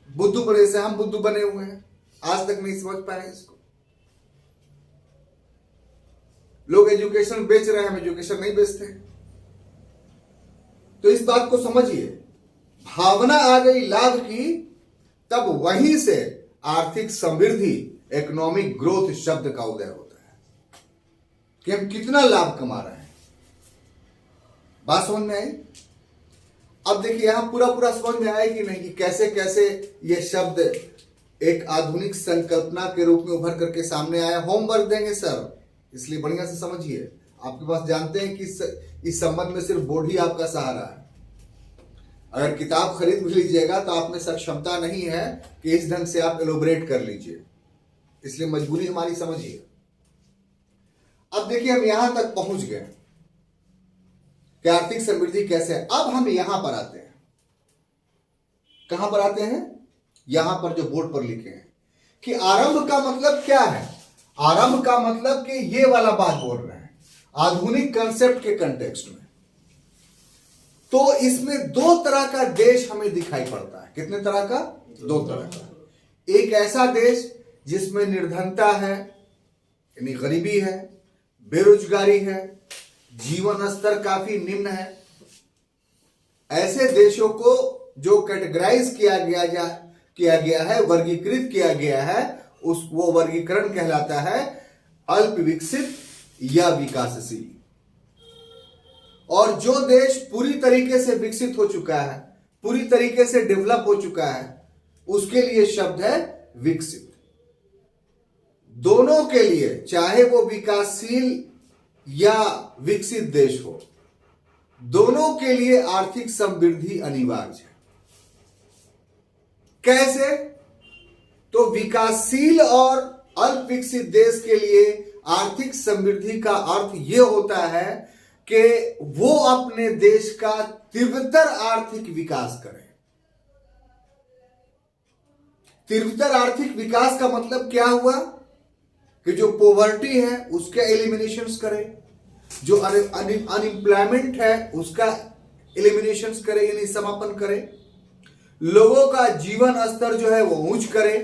बुद्धू बने, से हम बुद्धू बने हुए हैं, आज तक नहीं समझ पाए इसको। लोग एजुकेशन बेच रहे हैं, हम एजुकेशन नहीं बेचते। तो इस बात को समझिए, भावना आ गई लाभ की, तब वहीं से आर्थिक समृद्धि, इकोनॉमिक ग्रोथ शब्द का उदय होता है कि हम कितना लाभ कमा रहे हैं। बात समझ में आई? अब देखिए यहां पूरा पूरा समझ में आया कि नहीं कि कैसे कैसे ये शब्द एक आधुनिक संकल्पना के रूप में उभर करके सामने आया। होमवर्क देंगे सर, इसलिए बढ़िया से समझिए। आपके पास जानते हैं कि इस संबंध में सिर्फ बोर्ड ही आपका सहारा है। अगर किताब खरीद भी लीजिएगा तो आप में सक्षमता नहीं है कि इस ढंग से आप एलोबरेट कर लीजिए, इसलिए मजबूरी हमारी समझिए। अब देखिए हम यहां तक पहुंच गए कि आर्थिक समृद्धि कैसे है। अब हम यहां पर आते हैं। कहां पर आते हैं? यहां पर जो बोर्ड पर लिखे हैं कि आरंभ का मतलब क्या है। आरंभ का मतलब कि ये वाला बात बोल रहे हैं आधुनिक कंसेप्ट के कंटेक्स्ट में। तो इसमें दो तरह का देश हमें दिखाई पड़ता है। कितने तरह का? दो तरह का। एक ऐसा देश जिसमें निर्धनता है, यानी गरीबी है, बेरोजगारी है, जीवन स्तर काफी निम्न है। ऐसे देशों को जो कैटेगराइज किया गया है, वर्गीकृत किया गया है, वो वर्गीकरण कहलाता है अल्प विकसित या विकासशील। और जो देश पूरी तरीके से विकसित हो चुका है, पूरी तरीके से डेवलप हो चुका है, उसके लिए शब्द है विकसित। दोनों के लिए, चाहे वो विकासशील या विकसित देश हो, दोनों के लिए आर्थिक समृद्धि अनिवार्य है। कैसे? तो विकासशील और अल्प विकसित देश के लिए आर्थिक समृद्धि का अर्थ यह होता है कि वो अपने देश का तीव्रतर आर्थिक विकास करें। तीव्रतर आर्थिक विकास का मतलब क्या हुआ कि जो पॉवर्टी है उसका एलिमिनेशन करे, जो अनएम्प्लॉयमेंट है उसका एलिमिनेशन करे, यानी समापन करे, लोगों का जीवन स्तर जो है वो उच्च करे।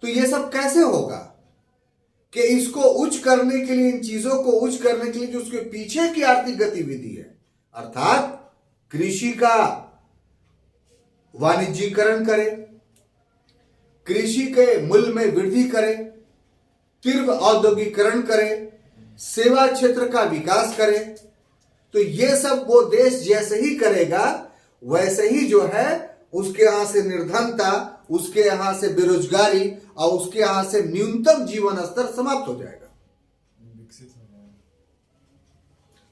तो ये सब कैसे होगा कि इसको उच्च करने के लिए, इन चीजों को उच्च करने के लिए जो उसके पीछे की आर्थिक गतिविधि है, अर्थात कृषि का वाणिज्यीकरण करे, कृषि के मूल्य में वृद्धि करे, तीव्र औद्योगिकरण करे, सेवा क्षेत्र का विकास करे। तो ये सब वो देश जैसे ही करेगा वैसे ही जो है उसके यहां से निर्धनता, उसके यहां से बेरोजगारी और उसके यहां से न्यूनतम जीवन स्तर समाप्त हो जाएगा।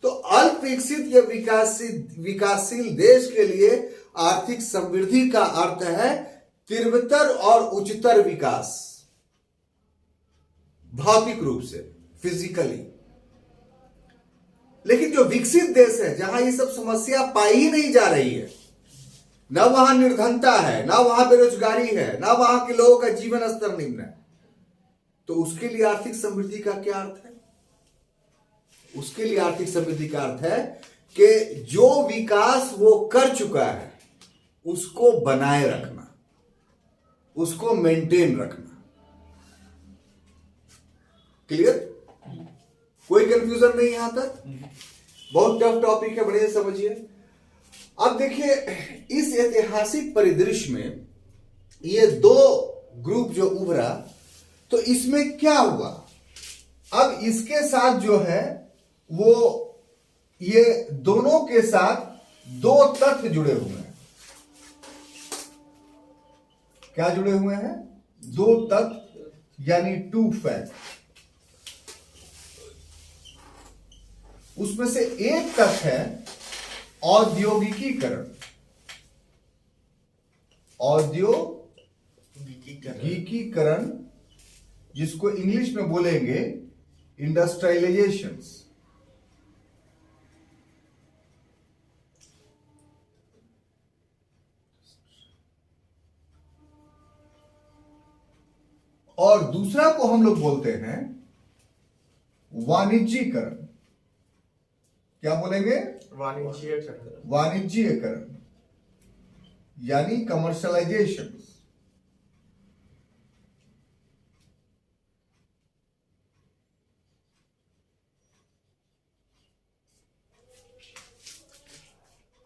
तो अल्प विकसित या विकासशील देश के लिए आर्थिक समृद्धि का अर्थ है तीव्रतर और उच्चतर विकास, भौतिक रूप से, फिजिकली। लेकिन जो विकसित देश है, जहां ये सब समस्या पाई ही नहीं जा रही है, ना वहां निर्धनता है, ना वहां बेरोजगारी है, ना वहां के लोगों का जीवन स्तर निम्न है, तो उसके लिए आर्थिक समृद्धि का क्या अर्थ है? उसके लिए आर्थिक समृद्धि का अर्थ है कि जो विकास वो कर चुका है उसको बनाए रखना, उसको मेंटेन रखना। क्लियर? कोई कंफ्यूजन नहीं यहां तक? बहुत टफ टॉपिक है, बढ़िया समझिए। अब देखिए इस ऐतिहासिक परिदृश्य में ये दो ग्रुप जो उभरा, तो इसमें क्या हुआ? अब इसके साथ जो है वो ये दोनों के साथ दो तथ्य जुड़े हुए हैं। क्या जुड़े हुए हैं? दो तथ्य, यानी टू फैक्ट। उसमें से एक तथ्य है औद्योगिकीकरण। औद्योगिकीकरण, जिसको इंग्लिश में बोलेंगे इंडस्ट्रियलाइजेशन। और दूसरा को हम लोग बोलते हैं वाणिज्यीकरण। क्या बोलेंगे? वाणिज्यीकरण। वाणिज्यीकरण यानी कमर्शलाइजेशन।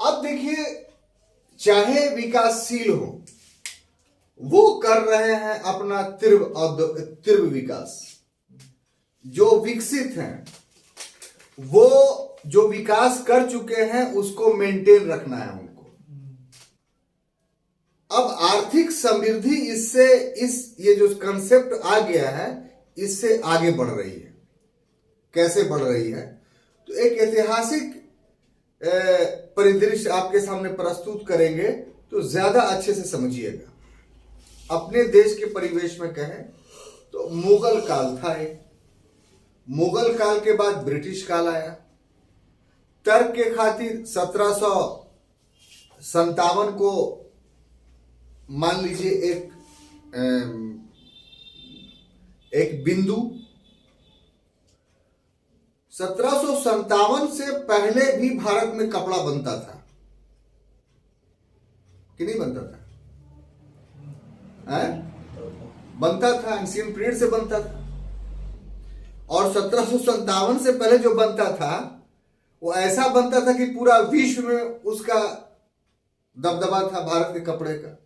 अब देखिए, चाहे विकासशील हो, वो कर रहे हैं अपना तीव्र विकास। जो विकसित हैं वो जो विकास कर चुके हैं उसको मेंटेन रखना है उनको। अब आर्थिक समृद्धि इससे ये जो कंसेप्ट आ गया है इससे आगे बढ़ रही है। कैसे बढ़ रही है? तो एक ऐतिहासिक परिदृश्य आपके सामने प्रस्तुत करेंगे तो ज्यादा अच्छे से समझिएगा। अपने देश के परिवेश में कहें तो मुगल काल था। एक मुगल काल के बाद ब्रिटिश काल आया। तर्क के खातिर 1757 को मान लीजिए एक बिंदु। 1757 से पहले भी भारत में कपड़ा बनता था कि नहीं बनता था? बनता था, एंशिएंट पीरियड से बनता था। और 1757 से पहले जो बनता था वो ऐसा बनता था कि पूरा विश्व में उसका दबदबा था भारत के कपड़े का।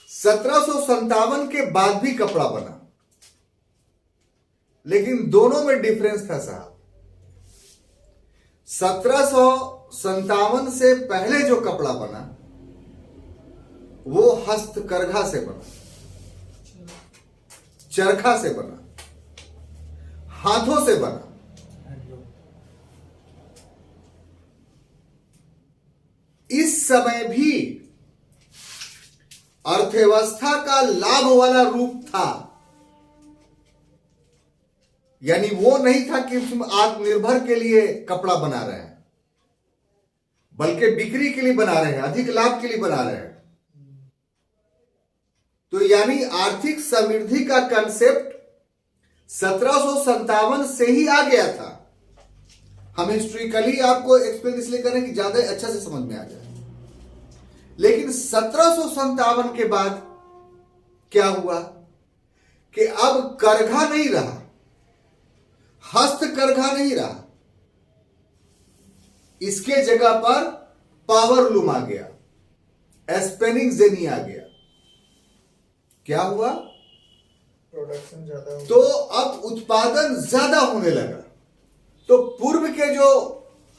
1757 के बाद भी कपड़ा बना, लेकिन दोनों में डिफरेंस था साहब। 1757 से पहले जो कपड़ा बना वो हस्तकरघा से बना, चरखा से बना, हाथों से बना। इस समय भी अर्थव्यवस्था का लाभ वाला रूप था, यानी वो नहीं था कि उसमें आत्मनिर्भर के लिए कपड़ा बना रहे हैं, बल्कि बिक्री के लिए बना रहे हैं, अधिक लाभ के लिए बना रहे हैं। तो यानी आर्थिक समृद्धि का कंसेप्ट 1757 से ही आ गया था। हम हिस्ट्रिकली आपको एक्सप्लेन इसलिए करें कि ज्यादा अच्छा से समझ में आ जाए। लेकिन 1757 के बाद क्या हुआ कि अब करघा नहीं रहा, हस्तकरघा नहीं रहा, इसके जगह पर पावरलूम आ गया, स्पिनिंग जेनी आ गया। क्या हुआ? प्रोडक्शन ज्यादा हो तो अब उत्पादन ज्यादा होने लगा। तो पूर्व के जो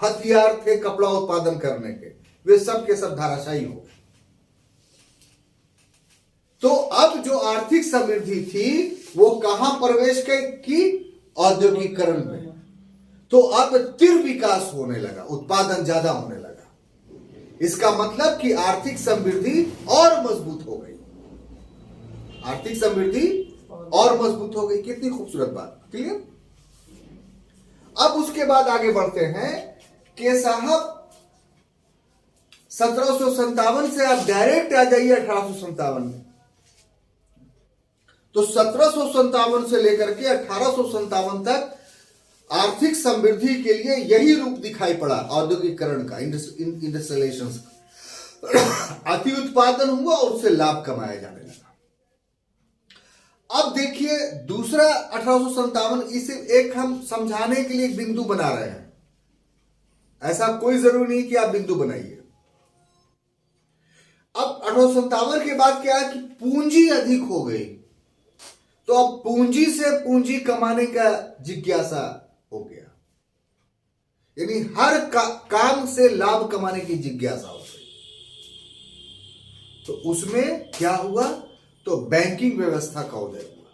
हथियार थे कपड़ा उत्पादन करने के, वे सब के सब धराशायी हो गए। तो अब जो आर्थिक समृद्धि थी वो कहां प्रवेश की? औद्योगिकरण में। तो अब तीव्र विकास होने लगा, उत्पादन ज्यादा होने लगा। इसका मतलब कि आर्थिक समृद्धि और मजबूत हो गई, आर्थिक समृद्धि और मजबूत हो गई। कितनी खूबसूरत बात, क्लियर? अब उसके बाद आगे बढ़ते हैं कि साहब 1757 से आप डायरेक्ट आ जाइए 1857 में। तो 1757 से लेकर के 1857 तक आर्थिक समृद्धि के लिए यही रूप दिखाई पड़ा औद्योगिकरण का, इंडस्ट्रियलाइजेशन का। अति उत्पादन हुआ और उससे लाभ कमाया जाने लगा। अब देखिए दूसरा 1857, इसे एक हम समझाने के लिए एक बिंदु बना रहे हैं। ऐसा कोई जरूरी नहीं कि आप बिंदु बनाइए। अब 1857 के बाद क्या है कि पूंजी अधिक हो गई, तो अब पूंजी से पूंजी कमाने का जिज्ञासा हो गया, यानी हर काम से लाभ कमाने की जिज्ञासा हो गई। तो उसमें क्या हुआ? तो बैंकिंग व्यवस्था का उदय हुआ।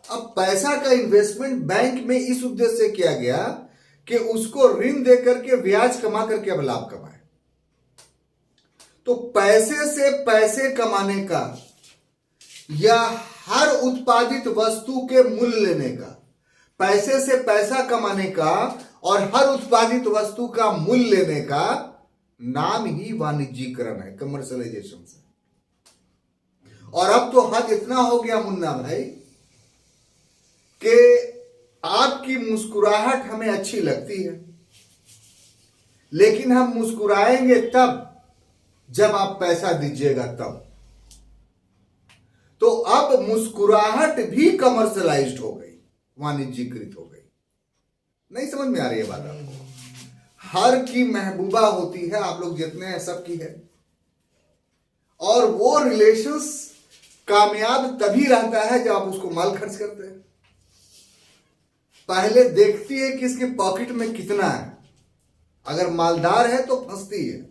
अब पैसा का इन्वेस्टमेंट बैंक में इस उद्देश्य से किया गया कि उसको ऋण देकर के ब्याज कमा करके अब लाभ कमाए। तो पैसे से पैसे कमाने का या हर उत्पादित वस्तु के मूल्य लेने का, पैसे से पैसा कमाने का और हर उत्पादित वस्तु का मूल्य लेने का नाम ही वाणिज्यीकरण है, कमर्शियलाइजेशन से। और अब तो हद इतना हो गया मुन्ना भाई कि आपकी मुस्कुराहट हमें अच्छी लगती है, लेकिन हम मुस्कुराएंगे तब जब आप पैसा दीजिएगा तब। तो अब मुस्कुराहट भी कमर्शियलाइज्ड हो गई, वाणिज्यीकृत हो गई। नहीं समझ में आ रही है बात आपको? हर की महबूबा होती है, आप लोग जितने हैं सबकी है। और वो रिलेशंस कामयाब तभी रहता है जब आप उसको माल खर्च करते हैं। पहले देखती है कि इसके पॉकेट में कितना है, अगर मालदार है तो फंसती है,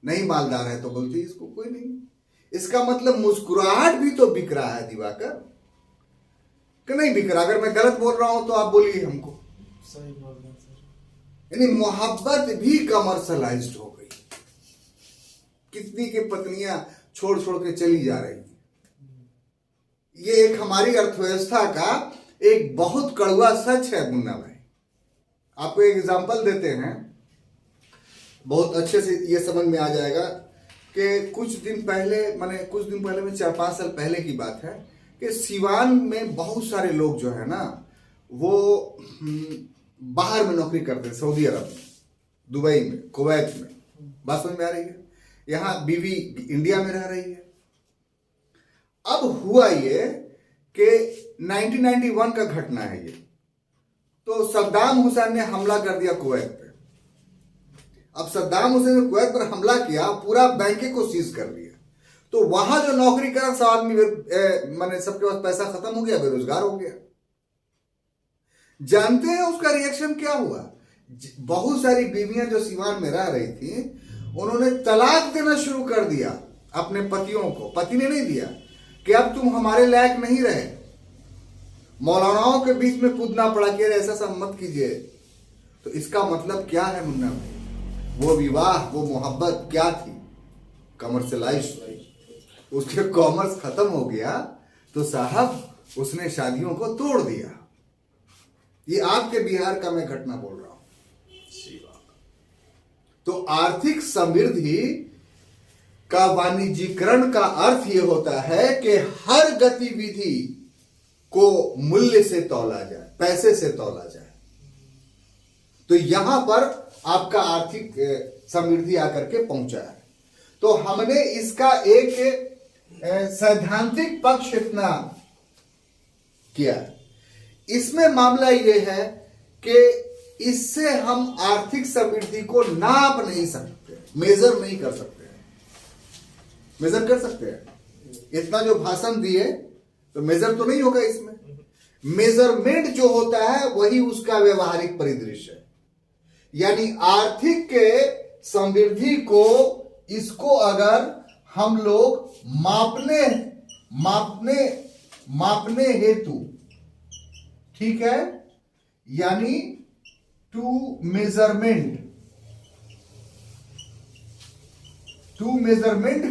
नहीं मालदार है तो बोलती है इसको कोई नहीं। इसका मतलब मुस्कुराहट भी तो बिक रहा है दिवाकर, कि नहीं बिक रहा? अगर मैं गलत बोल रहा हूं तो आप बोलिए हमको। सही बोल रहे हैं सर। यानी मोहब्बत भी कमर्शलाइज्ड हो गई। कितनी की पत्नियां छोड़ छोड़ के चली जा रही हैं। ये एक हमारी अर्थव्यवस्था का एक बहुत कड़वा सच है मुन्ना भाई। आपको एक एग्जांपल देते हैं, बहुत अच्छे से ये समझ में आ जाएगा कि कुछ दिन पहले में 4-5 साल पहले की बात है कि सिवान में बहुत सारे लोग जो है ना वो बाहर में नौकरी करते हैं, सऊदी अरब में, दुबई में, कुवैत में। बात समझ में आ रही है? यहाँ बीवी इंडिया में रह रही है। अब हुआ ये कि 1991 का घटना है ये। तो सद्दाम हुसैन ने हमला कर दिया कुवैत पे। अब सद्दाम हुसैन ने कुवैत पर हमला किया, पूरा बैंक को सीज कर दिया। तो वहां जो नौकरी करा सब आदमी माने सबके पास पैसा खत्म हो गया, बेरोजगार हो गया। जानते हैं उसका रिएक्शन क्या हुआ? बहुत सारी बीवियां जो सिवान में रह रही थी उन्होंने तलाक देना शुरू कर दिया अपने पतियों को। पति ने नहीं दिया कि अब तुम हमारे लायक नहीं रहे। मौलानाओं के बीच में कूदना पड़ा कि ऐसा सब मत कीजिए। तो इसका मतलब क्या है मुन्ना भाई? वो विवाह, वो मोहब्बत क्या थी? कमर्शलाइज। उसके कॉमर्स खत्म हो गया तो साहब उसने शादियों को तोड़ दिया। ये आपके बिहार का मैं घटना बोल रहा हूं। तो आर्थिक समृद्धि का वाणिज्यीकरण का अर्थ यह होता है कि हर गतिविधि को मूल्य से तौला जाए, पैसे से तौला जाए। तो यहां पर आपका आर्थिक समृद्धि आकर के पहुंचा है। तो हमने इसका एक सैद्धांतिक पक्ष इतना किया। इसमें मामला यह है कि इससे हम आर्थिक समृद्धि को नाप नहीं सकते, मेजर नहीं कर सकते। मेजर कर सकते हैं इतना जो भाषण दिए तो मेजर तो नहीं होगा इसमें। मेजरमेंट जो होता है वही उसका व्यवहारिक परिदृश्य है। यानी आर्थिक के समृद्धि को, इसको अगर हम लोग मापने हेतु, ठीक है, यानी टू मेजरमेंट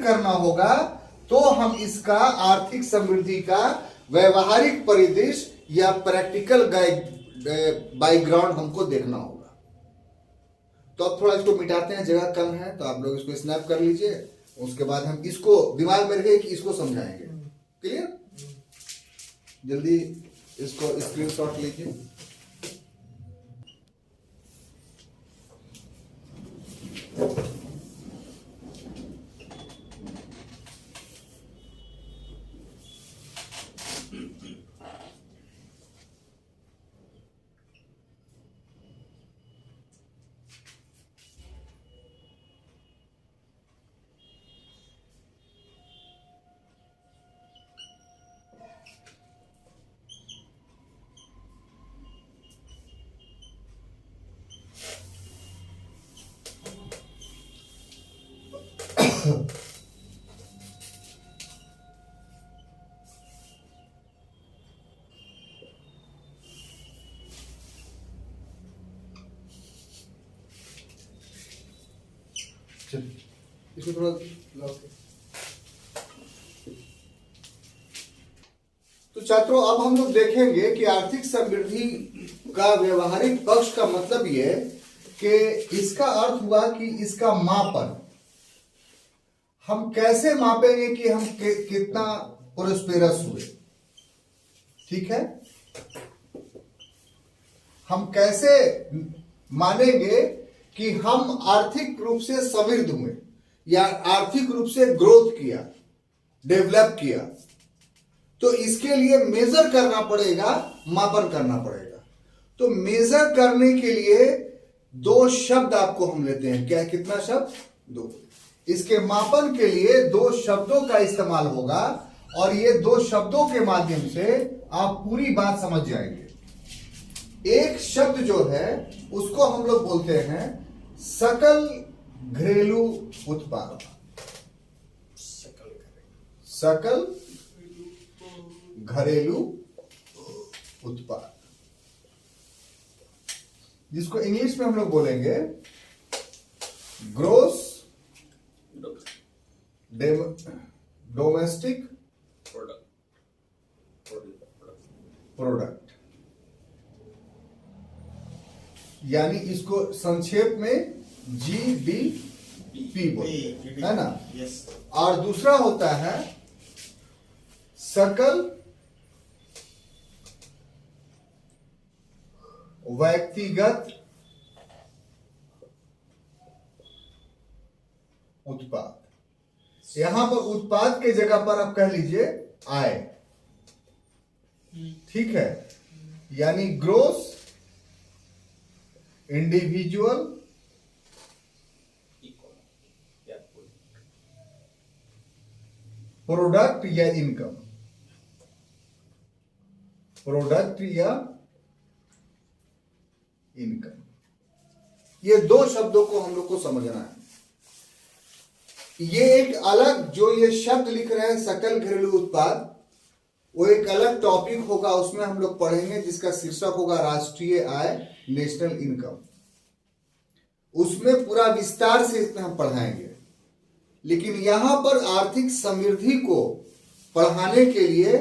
करना होगा तो हम इसका आर्थिक समृद्धि का व्यवहारिक परिदृश्य या प्रैक्टिकल बैकग्राउंड हमको देखना होगा। तो अब थोड़ा इसको मिटाते हैं, जगह कम है तो आप लोग इसको स्नैप कर लीजिए। उसके बाद हम इसको दिमाग में रखिए कि इसको समझाएंगे। क्लियर? जल्दी इसको स्क्रीनशॉट लीजिए। इसको थोड़ा तो छात्रों अब हम लोग देखेंगे कि आर्थिक समृद्धि का व्यवहारिक पक्ष का मतलब ये कि इसका अर्थ हुआ कि इसका मापन हम कैसे मापेंगे कि हम कितना प्रोस्पेरस हुए। ठीक है, हम कैसे मानेंगे कि हम आर्थिक रूप से समृद्ध हुए या आर्थिक रूप से ग्रोथ किया, डेवलप किया। तो इसके लिए मेजर करना पड़ेगा, मापन करना पड़ेगा। तो मेजर करने के लिए दो शब्द आपको हम लेते हैं। क्या, कितना शब्द? दो। इसके मापन के लिए दो शब्दों का इस्तेमाल होगा और ये दो शब्दों के माध्यम से आप पूरी बात समझ जाएंगे। एक शब्द जो है उसको हम लोग बोलते हैं सकल घरेलू उत्पाद। सकल घरेलू उत्पाद, जिसको इंग्लिश में हम लोग बोलेंगे ग्रोस डोमेस्टिक प्रोडक्ट। यानी इसको संक्षेप में जीडीपी बोलते हैं, है ना। यस। और दूसरा होता है सकल व्यक्तिगत उत्पाद। यहां पर उत्पाद के जगह पर आप कह लीजिए आय, ठीक है। यानी ग्रोस इंडिविजुअल प्रोडक्ट या इनकम, प्रोडक्ट या इनकम, ये दो शब्दों को हम लोग को समझना है। ये एक अलग जो ये शब्द लिख रहे हैं सकल घरेलू उत्पाद, वो एक अलग टॉपिक होगा, उसमें हम लोग पढ़ेंगे जिसका शीर्षक होगा राष्ट्रीय आय, नेशनल इनकम। उसमें पूरा विस्तार से इसमें हम पढ़ाएंगे। लेकिन यहां पर आर्थिक समृद्धि को पढ़ाने के लिए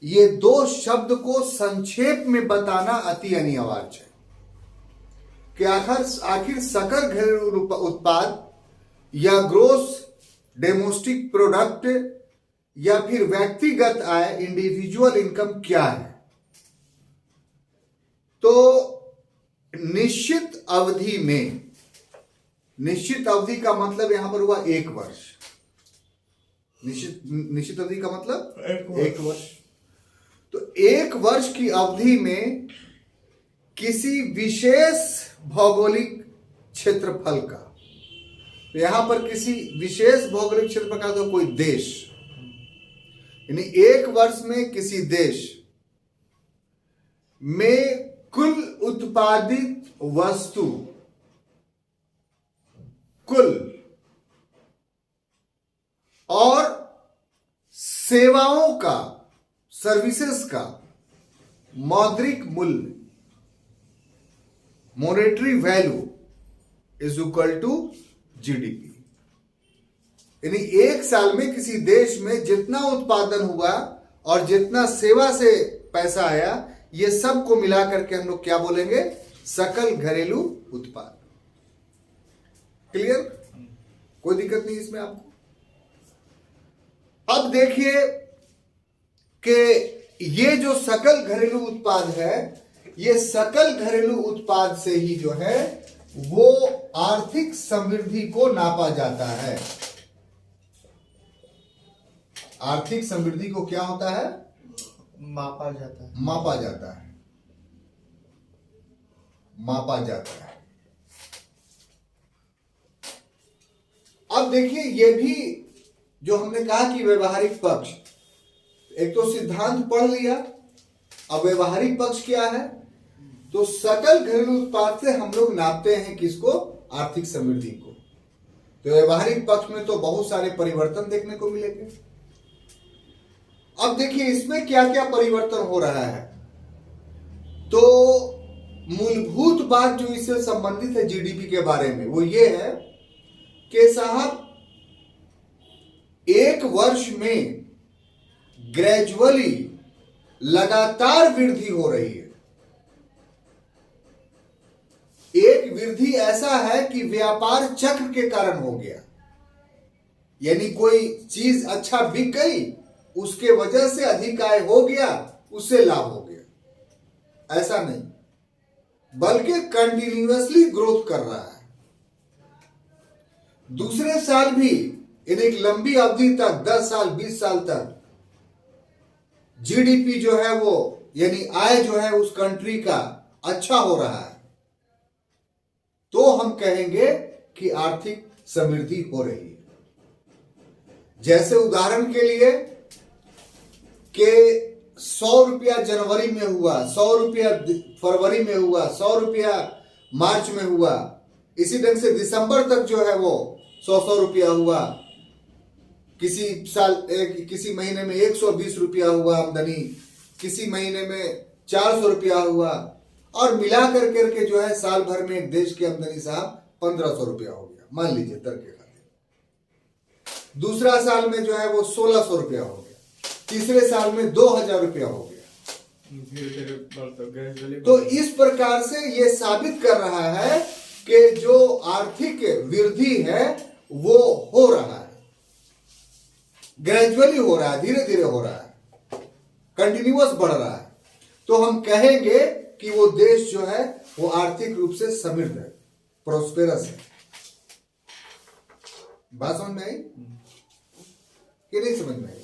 ये दो शब्द को संक्षेप में बताना अति अनिवार्य है कि आखिर सकल घरेलू उत्पाद या ग्रोस डोमेस्टिक प्रोडक्ट या फिर व्यक्तिगत आय, इंडिविजुअल इनकम क्या है। तो निश्चित अवधि में, निश्चित अवधि का मतलब यहां पर हुआ 1 वर्ष। निश्चित अवधि का मतलब 1 वर्ष। तो 1 वर्ष की अवधि में किसी विशेष भौगोलिक क्षेत्रफल का, तो यहां पर किसी विशेष भौगोलिक क्षेत्रफल का तो कोई देश, यानी 1 वर्ष में किसी देश में कुल उत्पादित वस्तु, कुल और सेवाओं का, सर्विसेज का मौद्रिक मूल्य, monetary value is equal to GDP. यानी 1 साल में किसी देश में जितना उत्पादन हुआ और जितना सेवा से पैसा आया, ये सब को मिला करके हम लोग क्या बोलेंगे, सकल घरेलू उत्पाद। क्लियर? कोई दिक्कत नहीं इसमें आपको। अब देखिए कि ये जो सकल घरेलू उत्पाद है, ये सकल घरेलू उत्पाद से ही जो है वो आर्थिक समृद्धि को नापा जाता है। आर्थिक समृद्धि को क्या होता है, मापा जाता है। मापा जाता है, मापा जाता है। अब देखिए ये भी जो हमने कहा कि व्यवहारिक पक्ष, एक तो सिद्धांत पढ़ लिया, अब व्यवहारिक पक्ष क्या है। तो सकल घरेलू उत्पाद से हम लोग नापते हैं किसको, आर्थिक समृद्धि को। तो व्यवहारिक पक्ष में तो बहुत सारे परिवर्तन देखने को मिलेंगे। अब देखिए इसमें क्या क्या परिवर्तन हो रहा है। तो मूलभूत बात जो इससे संबंधित है जीडीपी के बारे में, वो ये है कि साहब 1 वर्ष में ग्रेजुअली लगातार वृद्धि हो रही है। एक वृद्धि ऐसा है कि व्यापार चक्र के कारण हो गया, यानी कोई चीज अच्छा बिक गई, उसके वजह से अधिक आय हो गया, उससे लाभ हो गया, ऐसा नहीं, बल्कि कंटिन्यूअसली ग्रोथ कर रहा है। दूसरे साल भी यानी एक लंबी अवधि तक 10 साल 20 साल तक जीडीपी जो है वो यानी आय जो है उस कंट्री का अच्छा हो रहा है, तो हम कहेंगे कि आर्थिक समृद्धि हो रही है। जैसे उदाहरण के लिए कि 100 रुपया जनवरी में हुआ, 100 रुपया फरवरी में हुआ, 100 रुपया मार्च में हुआ, इसी ढंग से दिसंबर तक जो है वो 100 रुपया हुआ। किसी साल किसी महीने में 120 रुपया हुआ आमदनी, किसी महीने में 400 रुपया हुआ, और मिला करके जो है साल भर में एक देश की आमदनी साहब 1500 रुपया हो गया, मान लीजिए तर्क के खातिर। दूसरा साल में जो है वो 1600 रुपया हो गया, तीसरे साल में 2000 रुपया हो गया। धीरे धीरे बढ़ता ग्रेजुअली। तो इस प्रकार से ये साबित कर रहा है कि जो आर्थिक वृद्धि है वो हो रहा है, ग्रेजुअली हो रहा है, धीरे धीरे हो रहा है, कंटिन्यूअस बढ़ रहा है। तो हम कहेंगे कि वो देश जो है वो आर्थिक रूप से समृद्ध है, प्रोस्पेरस है। बात समझ में आई कि नहीं समझ में आई?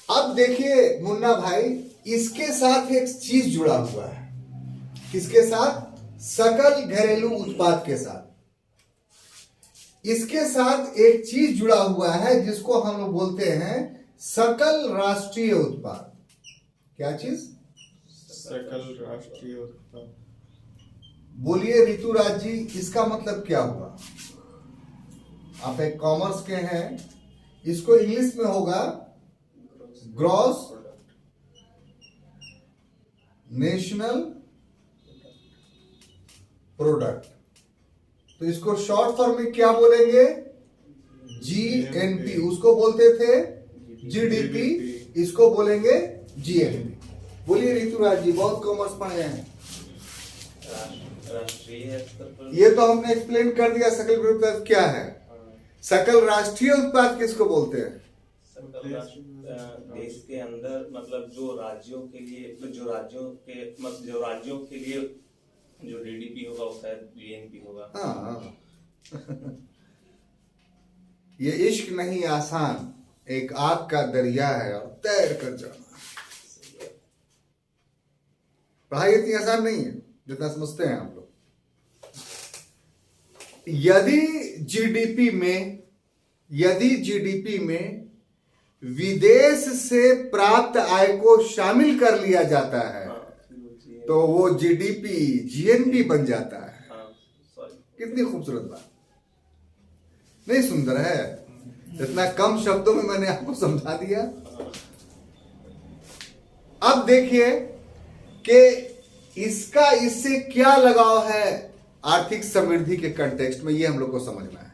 अब देखिए मुन्ना भाई, इसके साथ एक चीज जुड़ा हुआ है। किसके साथ? सकल घरेलू उत्पाद के साथ। इसके साथ एक चीज जुड़ा हुआ है जिसको हम लोग बोलते हैं सकल राष्ट्रीय उत्पाद। क्या चीज? सकल राष्ट्रीय उत्पाद। बोलिए ऋतुराज जी, इसका मतलब क्या हुआ? आप एक कॉमर्स के हैं, इसको इंग्लिश में होगा ग्रॉस नेशनल प्रोडक्ट। तो इसको शॉर्ट फॉर्म में क्या बोलेंगे? जीएनपी। उसको बोलते थे जीडीपी, इसको बोलेंगे जीएनपी। बोलिए ऋतुराज जी, बहुत कॉमर्स पढ़े हैं। राष्ट्रीय स्तर पर ये तो हमने एक्सप्लेन कर दिया सकल घरेलू उत्पाद क्या है। सकल राष्ट्रीय उत्पाद किसको बोलते हैं? सकल देश के अंदर, मतलब जो राज्यों के लिए, जो राज्यों के लिए जो डीडीपी होगा वो शायद जीएनपी होगा। हाँ ये इश्क नहीं आसान, एक आग का दरिया है और तैर कर जाना। पढ़ाई इतनी आसान नहीं है जितना समझते हैं आप लोग। यदि जीडीपी में विदेश से प्राप्त आय को शामिल कर लिया जाता है तो वो जीडीपी जीएनपी बन जाता है। कितनी खूबसूरत बात, नहीं सुंदर है? इतना कम शब्दों में मैंने आपको समझा दिया। अब देखिए कि इसका इससे क्या लगाव है आर्थिक समृद्धि के कंटेक्स्ट में, ये हम लोग को समझना है।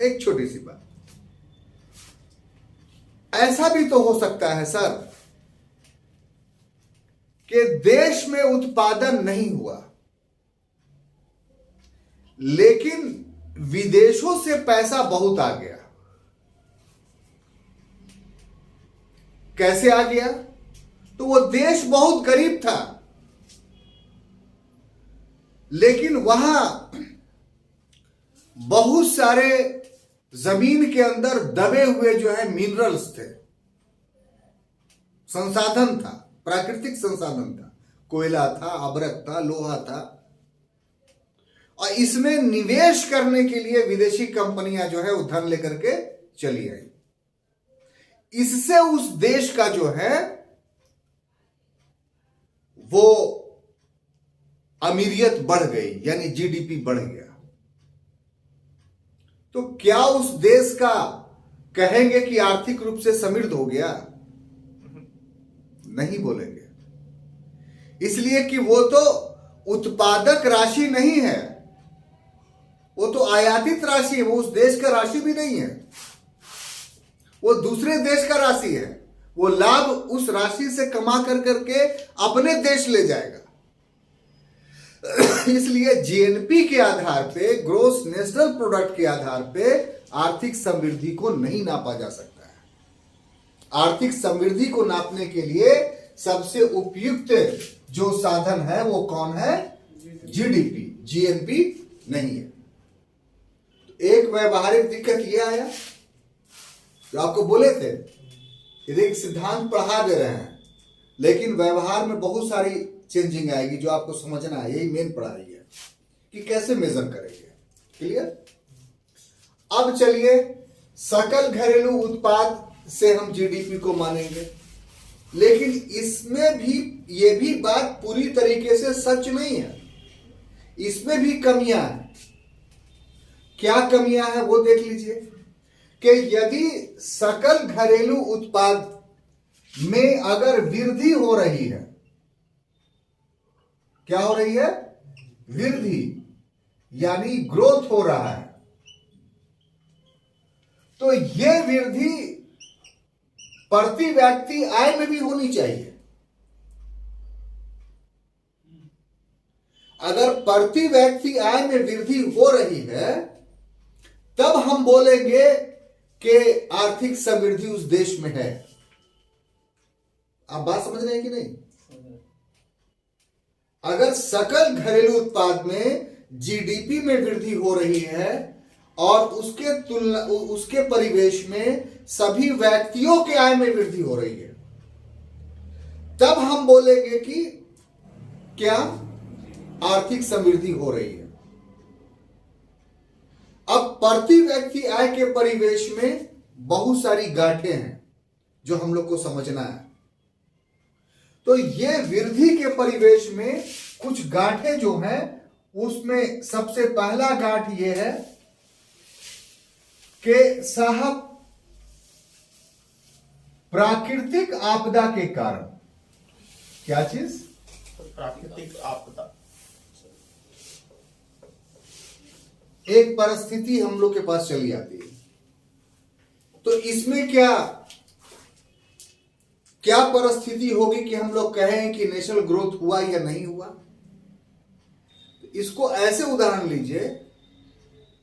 एक छोटी सी बात, ऐसा भी तो हो सकता है सर कि देश में उत्पादन नहीं हुआ लेकिन विदेशों से पैसा बहुत आ गया। कैसे आ गया? तो वो देश बहुत गरीब था लेकिन वहां बहुत सारे जमीन के अंदर दबे हुए जो है मिनरल्स थे, संसाधन था, प्राकृतिक संसाधन था, कोयला था, अबरक था, लोहा था। और इसमें निवेश करने के लिए विदेशी कंपनियां जो है वो धन लेकर के चली आई। इससे उस देश का जो है वो अमीरियत बढ़ गई, यानी जीडीपी बढ़ गया। तो क्या उस देश का कहेंगे कि आर्थिक रूप से समृद्ध हो गया? नहीं बोलेंगे, इसलिए कि वो तो उत्पादक राशि नहीं है, वो तो आयातित राशि है, वो उस देश का राशि भी नहीं है, वो दूसरे देश का राशि है। वो लाभ उस राशि से कमा कर करके अपने देश ले जाएगा। इसलिए जीएनपी के आधार पे, ग्रोस नेशनल प्रोडक्ट के आधार पे आर्थिक समृद्धि को नहीं नापा जा सकता है। आर्थिक समृद्धि को नापने के लिए सबसे उपयुक्त जो साधन है वो कौन है? जीडीपी, जीएनपी नहीं है। तो एक व्यवहारिक दिक्कत यह आया जो आपको बोले थे, एक सिद्धांत पढ़ा दे रहे हैं लेकिन व्यवहार में बहुत सारी चेंजिंग आएगी जो आपको समझना है। यही मेन पढ़ाई है कि कैसे मेजर करेंगे। क्लियर? अब चलिए, सकल घरेलू उत्पाद से हम जीडीपी को मानेंगे लेकिन इसमें भी ये भी बात पूरी तरीके से सच नहीं है, इसमें भी कमियां हैं। क्या कमियां हैं वो देख लीजिए कि यदि सकल घरेलू उत्पाद में अगर वृद्धि हो रही है, क्या हो रही है? वृद्धि, यानी ग्रोथ हो रहा है, तो यह वृद्धि प्रति व्यक्ति आय में भी होनी चाहिए। अगर प्रति व्यक्ति आय में वृद्धि हो रही है तब हम बोलेंगे कि आर्थिक समृद्धि उस देश में है। आप बात समझ रहे हैं कि नहीं? अगर सकल घरेलू उत्पाद में जीडीपी में वृद्धि हो रही है और उसके परिवेश में सभी व्यक्तियों के आय में वृद्धि हो रही है, तब हम बोलेंगे कि क्या आर्थिक समृद्धि हो रही है। अब प्रति व्यक्ति आय के परिवेश में बहुत सारी गांठें हैं जो हम लोग को समझना है। तो ये वृद्धि के परिवेश में कुछ गांठें जो हैं, उसमें सबसे पहला गांठ ये है कि साहब प्राकृतिक आपदा के कारण, क्या चीज? प्राकृतिक आपदा, एक परिस्थिति हम लोग के पास चली आती है, तो इसमें क्या परिस्थिति होगी कि हम लोग कहें कि नेशनल ग्रोथ हुआ या नहीं हुआ? तो इसको ऐसे उदाहरण लीजिए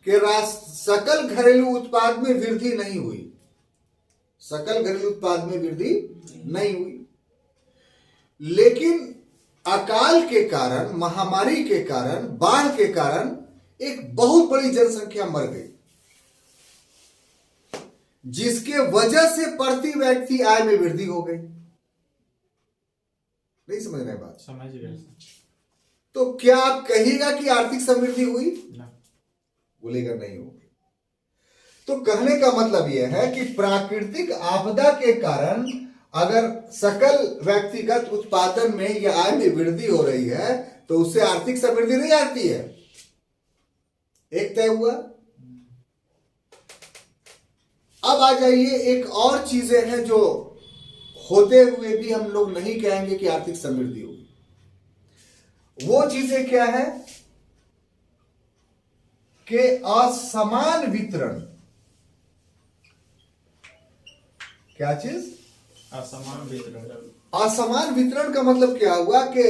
कि सकल घरेलू उत्पाद में वृद्धि नहीं हुई, सकल घरेलू उत्पाद में वृद्धि नहीं हुई, लेकिन अकाल के कारण, महामारी के कारण, बाढ़ के कारण एक बहुत बड़ी जनसंख्या मर गई, जिसके वजह से प्रति व्यक्ति आय में वृद्धि हो गई। नहीं समझ रहे बात? समझ गए। तो क्या आप कहिएगा कि आर्थिक समृद्धि हुई? ना। बोलेगा नहीं होगी। तो कहने का मतलब यह है कि प्राकृतिक आपदा के कारण अगर सकल व्यक्तिगत उत्पादन में या आय में वृद्धि हो रही है तो उससे आर्थिक समृद्धि नहीं आती है। एक तय हुआ। अब आ जाइए, एक और चीजें हैं जो होते हुए भी हम लोग नहीं कहेंगे कि आर्थिक समृद्धि होगी। वो चीजें क्या है कि असमान वितरण। क्या चीज? असमान वितरण। असमान वितरण का मतलब क्या हुआ कि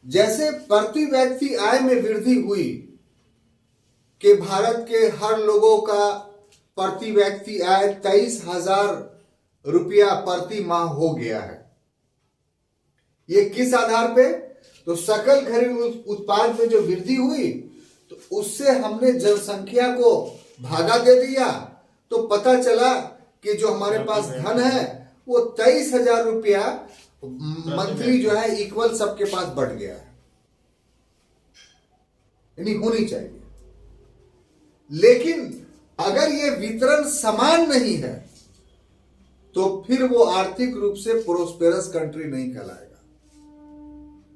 जैसे प्रति व्यक्ति आय में वृद्धि हुई कि भारत के हर लोगों का प्रति व्यक्ति आय 23,000 रुपया प्रति माह हो गया है। ये किस आधार पे? तो सकल घरेलू उत्पाद में जो वृद्धि हुई तो उससे हमने जनसंख्या को भागा दे दिया, तो पता चला कि जो हमारे पास धन है वो 23,000 रुपया मंथली जो है इक्वल सबके पास बढ़ गया है। यानी होनी चाहिए। लेकिन अगर ये वितरण समान नहीं है तो फिर वो आर्थिक रूप से प्रोस्पेरस कंट्री नहीं कहलाएगा,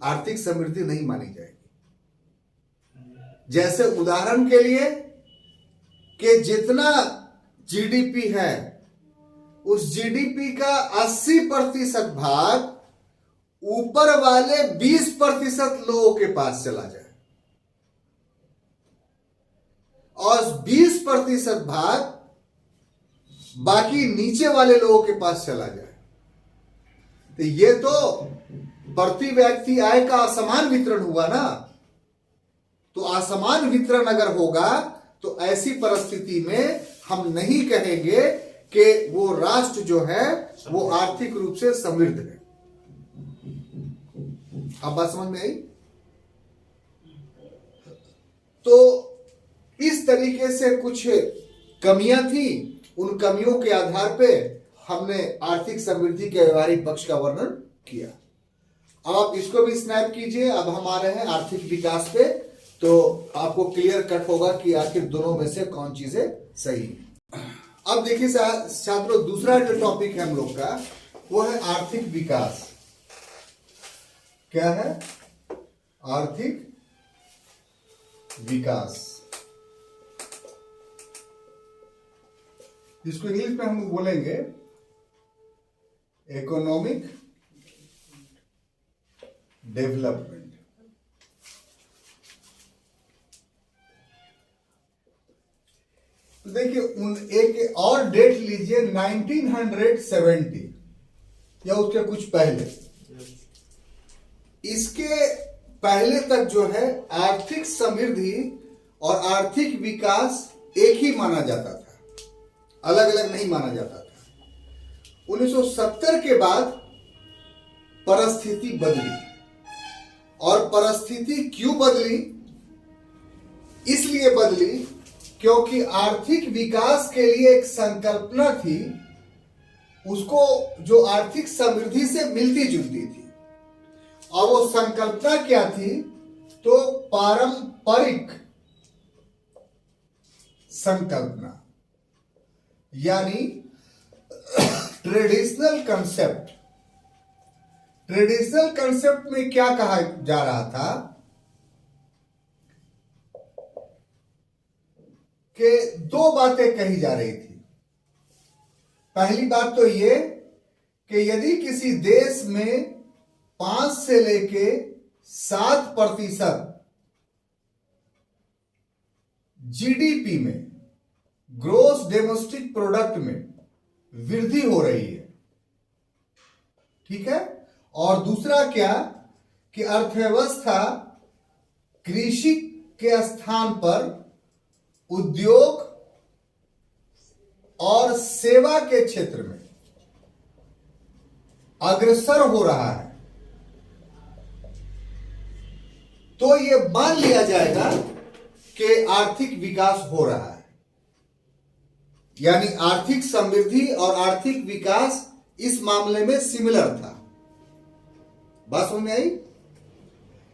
आर्थिक समृद्धि नहीं मानी जाएगी। जैसे उदाहरण के लिए कि जितना जीडीपी है उस जीडीपी का 80% भाग ऊपर वाले 20% लोगों के पास चला जाए और 20% भाग बाकी नीचे वाले लोगों के पास चला जाए, तो ये तो प्रति व्यक्ति आय का असमान वितरण हुआ ना। तो असमान वितरण अगर होगा तो ऐसी परिस्थिति में हम नहीं कहेंगे कि वो राष्ट्र जो है वो आर्थिक रूप से समृद्ध है। अब बात समझ में आई? तो इस तरीके से कुछ कमियां थी, उन कमियों के आधार पे हमने आर्थिक समृद्धि के व्यवहारिक पक्ष का वर्णन किया। अब आप इसको भी स्नैप कीजिए। अब हम आ रहे हैं आर्थिक विकास पे, तो आपको क्लियर कट होगा कि आखिर दोनों में से कौन चीजें सही है। अब देखिए छात्रों, दूसरा जो टॉपिक है हम लोग का वो है आर्थिक विकास। क्या है? आर्थिक विकास। इसको इंग्लिश में हम बोलेंगे इकोनॉमिक डेवलपमेंट। तो देखिए एक और डेट लीजिए 1970। या उसके कुछ पहले, इसके पहले तक जो है आर्थिक समृद्धि और आर्थिक विकास एक ही माना जाता था, अलग अलग नहीं माना जाता था। 1970 के बाद परिस्थिति बदली, और परिस्थिति क्यों बदली? इसलिए बदली क्योंकि आर्थिक विकास के लिए एक संकल्पना थी, उसको जो आर्थिक समृद्धि से मिलती जुलती थी, और वो संकल्पना क्या थी? तो पारंपरिक संकल्पना, यानी ट्रेडिशनल कंसेप्ट। ट्रेडिशनल कंसेप्ट में क्या कहा जा रहा था कि दो बातें कही जा रही थी। पहली बात तो ये कि यदि किसी देश में 5 से लेके 7% जीडीपी में, ग्रोस डोमेस्टिक प्रोडक्ट में वृद्धि हो रही है, ठीक है। और दूसरा क्या कि अर्थव्यवस्था कृषि के स्थान पर उद्योग और सेवा के क्षेत्र में अग्रसर हो रहा है, तो यह मान लिया जाएगा कि आर्थिक विकास हो रहा है। यानी आर्थिक समृद्धि और आर्थिक विकास इस मामले में सिमिलर था। बात समझ में आई?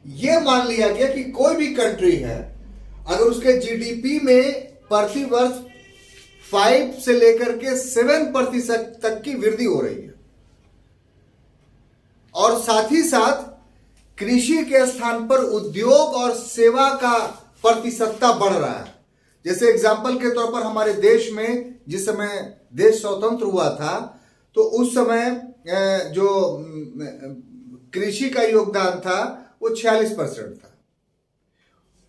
यह मान लिया गया कि कोई भी कंट्री है, अगर उसके जीडीपी में प्रति वर्ष 5 से लेकर के 7% तक की वृद्धि हो रही है, और साथ ही साथ कृषि के स्थान पर उद्योग और सेवा का प्रतिशतता बढ़ रहा है। जैसे एग्जाम्पल के तौर पर हमारे देश में जिस समय देश स्वतंत्र हुआ था, तो उस समय जो कृषि का योगदान था वो 46% था।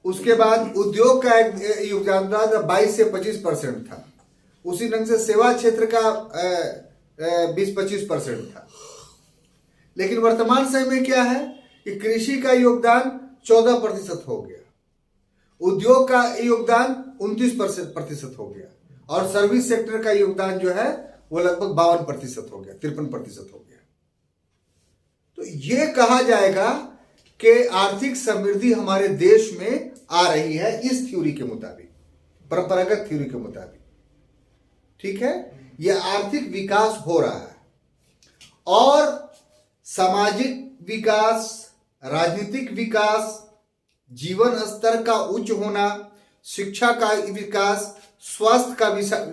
उसके बाद उद्योग का योगदान था 22 से 25% था। उसी ढंग से सेवा क्षेत्र का 20-25% था। लेकिन वर्तमान समय में क्या है कि कृषि का योगदान 14% हो गया, उद्योग का योगदान 29% हो गया, और सर्विस सेक्टर का योगदान जो है वो लगभग 52% हो गया, 53% हो गया। तो ये कहा जाएगा कि आर्थिक समृद्धि हमारे देश में आ रही है इस थ्योरी के मुताबिक, परंपरागत थ्योरी के मुताबिक, ठीक है। यह आर्थिक विकास हो रहा है, और सामाजिक विकास, राजनीतिक विकास, जीवन स्तर का उच्च होना, शिक्षा का विकास, स्वास्थ्य का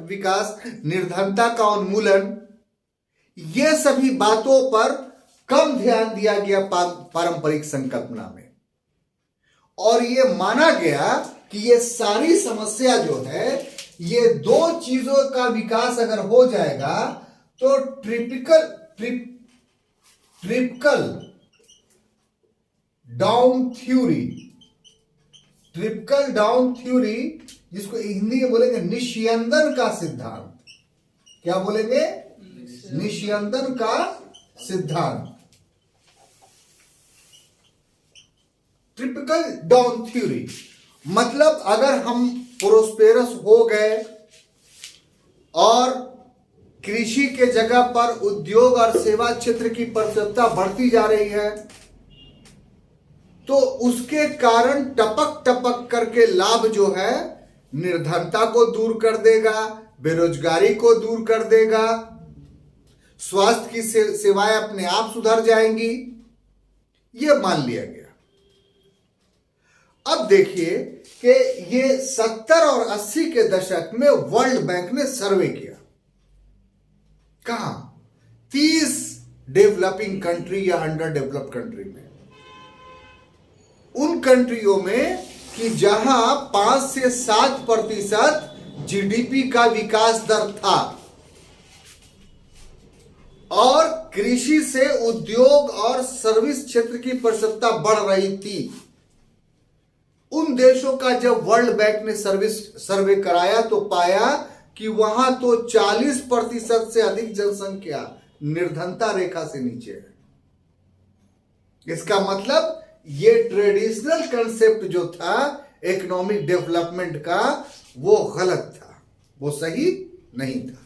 विकास, निर्धनता का उन्मूलन, ये सभी बातों पर कम ध्यान दिया गया पारंपरिक संकल्पना में, और ये माना गया कि ये सारी समस्या जो है, ये दो चीजों का विकास अगर हो जाएगा तो typical down theory, typical down theory, जिसको हिंदी में बोलेंगे निस्यंदन का सिद्धांत। क्या बोलेंगे? निस्यंदन का सिद्धांत, ट्रिपिकल डाउन थ्योरी। मतलब अगर हम प्रोस्पेरस हो गए और कृषि के जगह पर उद्योग और सेवा क्षेत्र की प्रतिशतता बढ़ती जा रही है, तो उसके कारण टपक टपक करके लाभ जो है निर्धनता को दूर कर देगा, बेरोजगारी को दूर कर देगा, स्वास्थ्य की सेवाएं अपने आप सुधर जाएंगी, यह मान लिया गया। अब देखिए कि ये 70 और 80 के दशक में वर्ल्ड बैंक ने सर्वे किया। कहां? 30 डेवलपिंग कंट्री या अंडर डेवलप्ड कंट्री में, उन कंट्रियों में कि जहां 5 से 7% जीडीपी का विकास दर था, और कृषि से उद्योग और सर्विस क्षेत्र की प्रतिशतता बढ़ रही थी। उन देशों का जब वर्ल्ड बैंक ने सर्वे कराया तो पाया कि वहां तो 40% से अधिक जनसंख्या निर्धनता रेखा से नीचे है। इसका मतलब ये ट्रेडिशनल कंसेप्ट जो था इकोनॉमिक डेवलपमेंट का वो गलत था, वो सही नहीं था।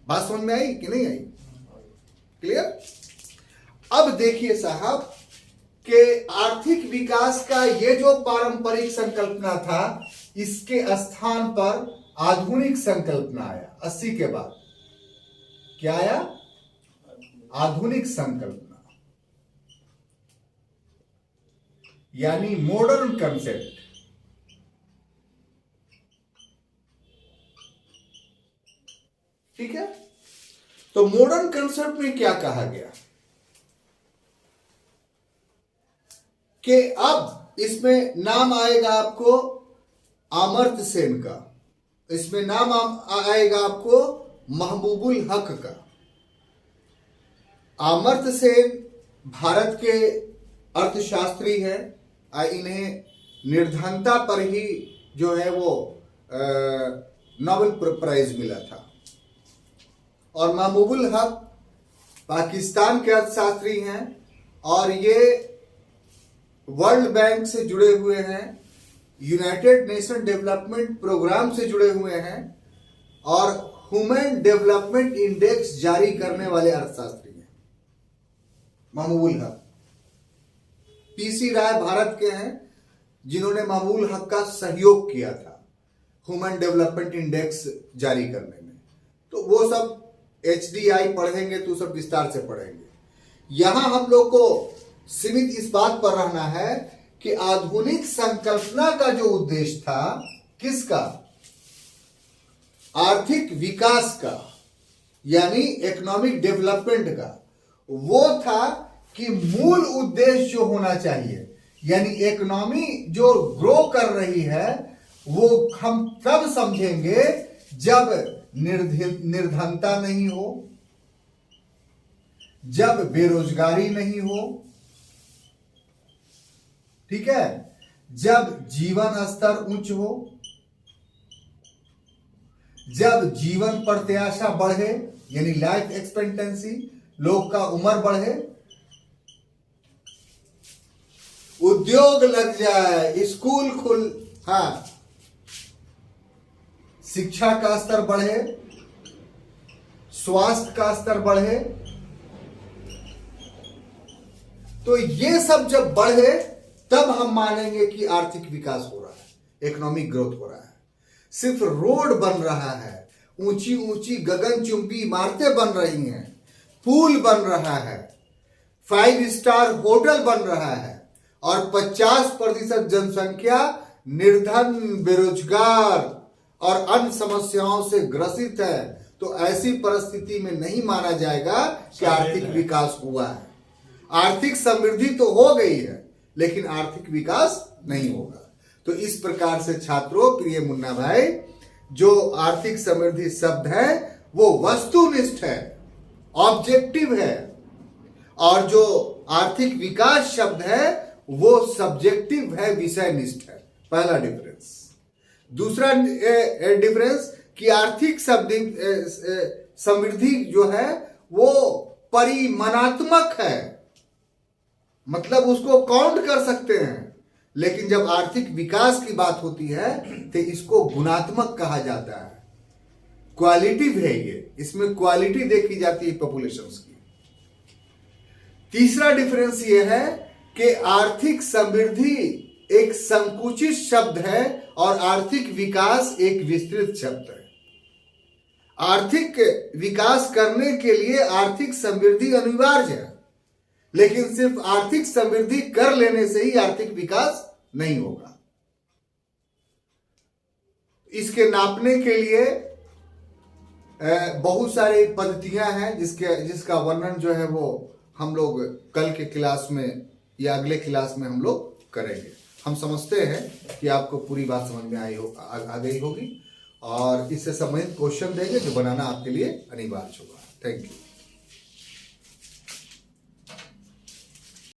बात समझ में आई कि नहीं आई? क्लियर? अब देखिए साहब कि आर्थिक विकास का ये जो पारंपरिक संकल्पना था, इसके स्थान पर आधुनिक संकल्पना आया 80 के बाद। क्या आया? आधुनिक संकल्पना, यानी मॉडर्न कंसेप्ट। ठीक है, तो मॉडर्न कंसेप्ट में क्या कहा गया कि अब इसमें नाम आएगा आपको अमर्त्य सेन का, इसमें नाम आएगा आपको महबूबुल हक का। अमर्त्य सेन भारत के अर्थशास्त्री हैं, इन्हें निर्धनता पर ही जो है वो नोबेल प्राइज मिला था। और महबूबुल हक पाकिस्तान के अर्थशास्त्री हैं और ये वर्ल्ड बैंक से जुड़े हुए हैं, यूनाइटेड नेशन डेवलपमेंट प्रोग्राम से जुड़े हुए हैं और ह्यूमन डेवलपमेंट इंडेक्स जारी करने वाले अर्थशास्त्री हैं महबूबुल हक। पीसी राय भारत के हैं जिन्होंने महबूबुल हक का सहयोग किया था ह्यूमन डेवलपमेंट इंडेक्स जारी करने में। तो वो सब HDI पढ़ेंगे तो सब विस्तार से पढ़ेंगे। यहां हम लोग को सीमित इस बात पर रहना है कि आधुनिक संकल्पना का जो उद्देश्य था, किसका? आर्थिक विकास का, यानी इकोनॉमिक डेवलपमेंट का। वो था कि मूल उद्देश्य जो होना चाहिए, यानी इकोनॉमी जो ग्रो कर रही है, वो हम तब समझेंगे जब निर्धनता नहीं हो, जब बेरोजगारी नहीं हो, ठीक है, जब जीवन स्तर उच्च हो, जब जीवन प्रत्याशा बढ़े, यानी लाइफ एक्सपेक्टेंसी, लोग का उम्र बढ़े, उद्योग लग जाए, स्कूल हाँ, शिक्षा का स्तर बढ़े, स्वास्थ्य का स्तर बढ़े। तो ये सब जब बढ़े तब हम मानेंगे कि आर्थिक विकास हो रहा है, इकोनॉमिक ग्रोथ हो रहा है। सिर्फ रोड बन रहा है, ऊंची ऊंची गगनचुंबी इमारतें बन रही हैं, पुल बन रहा है, 5 स्टार होटल बन रहा है और 50% जनसंख्या निर्धन, बेरोजगार और अन्य समस्याओं से ग्रसित है, तो ऐसी परिस्थिति में नहीं माना जाएगा कि आर्थिक विकास हुआ है। आर्थिक समृद्धि तो हो गई है, लेकिन आर्थिक विकास नहीं होगा। तो इस प्रकार से छात्रों, प्रिय मुन्ना भाई, जो आर्थिक समृद्धि शब्द है वो वस्तुनिष्ठ है, ऑब्जेक्टिव है, और जो आर्थिक विकास शब्द है वो सब्जेक्टिव है, विषयनिष्ठ है। पहला डिफरेंस। दूसरा डिफरेंस कि आर्थिक समृद्धि जो है वो परिमाणात्मक है, मतलब उसको काउंट कर सकते हैं, लेकिन जब आर्थिक विकास की बात होती है तो इसको गुणात्मक कहा जाता है, क्वालिटिव है ये, इसमें क्वालिटी देखी जाती है पॉपुलेशंस की। तीसरा डिफरेंस ये है कि आर्थिक समृद्धि एक संकुचित शब्द है और आर्थिक विकास एक विस्तृत शब्द है। आर्थिक विकास करने के लिए आर्थिक समृद्धि अनिवार्य है, लेकिन सिर्फ आर्थिक समृद्धि कर लेने से ही आर्थिक विकास नहीं होगा। इसके नापने के लिए बहुत सारी पद्धतियां हैं, जिसका वर्णन जो है वो हम लोग कल के क्लास में या अगले क्लास में हम लोग करेंगे। हम समझते हैं कि आपको पूरी बात समझ में आ गई होगी और इससे संबंधित क्वेश्चन देंगे जो बनाना आपके लिए अनिवार्य होगा। Thank you.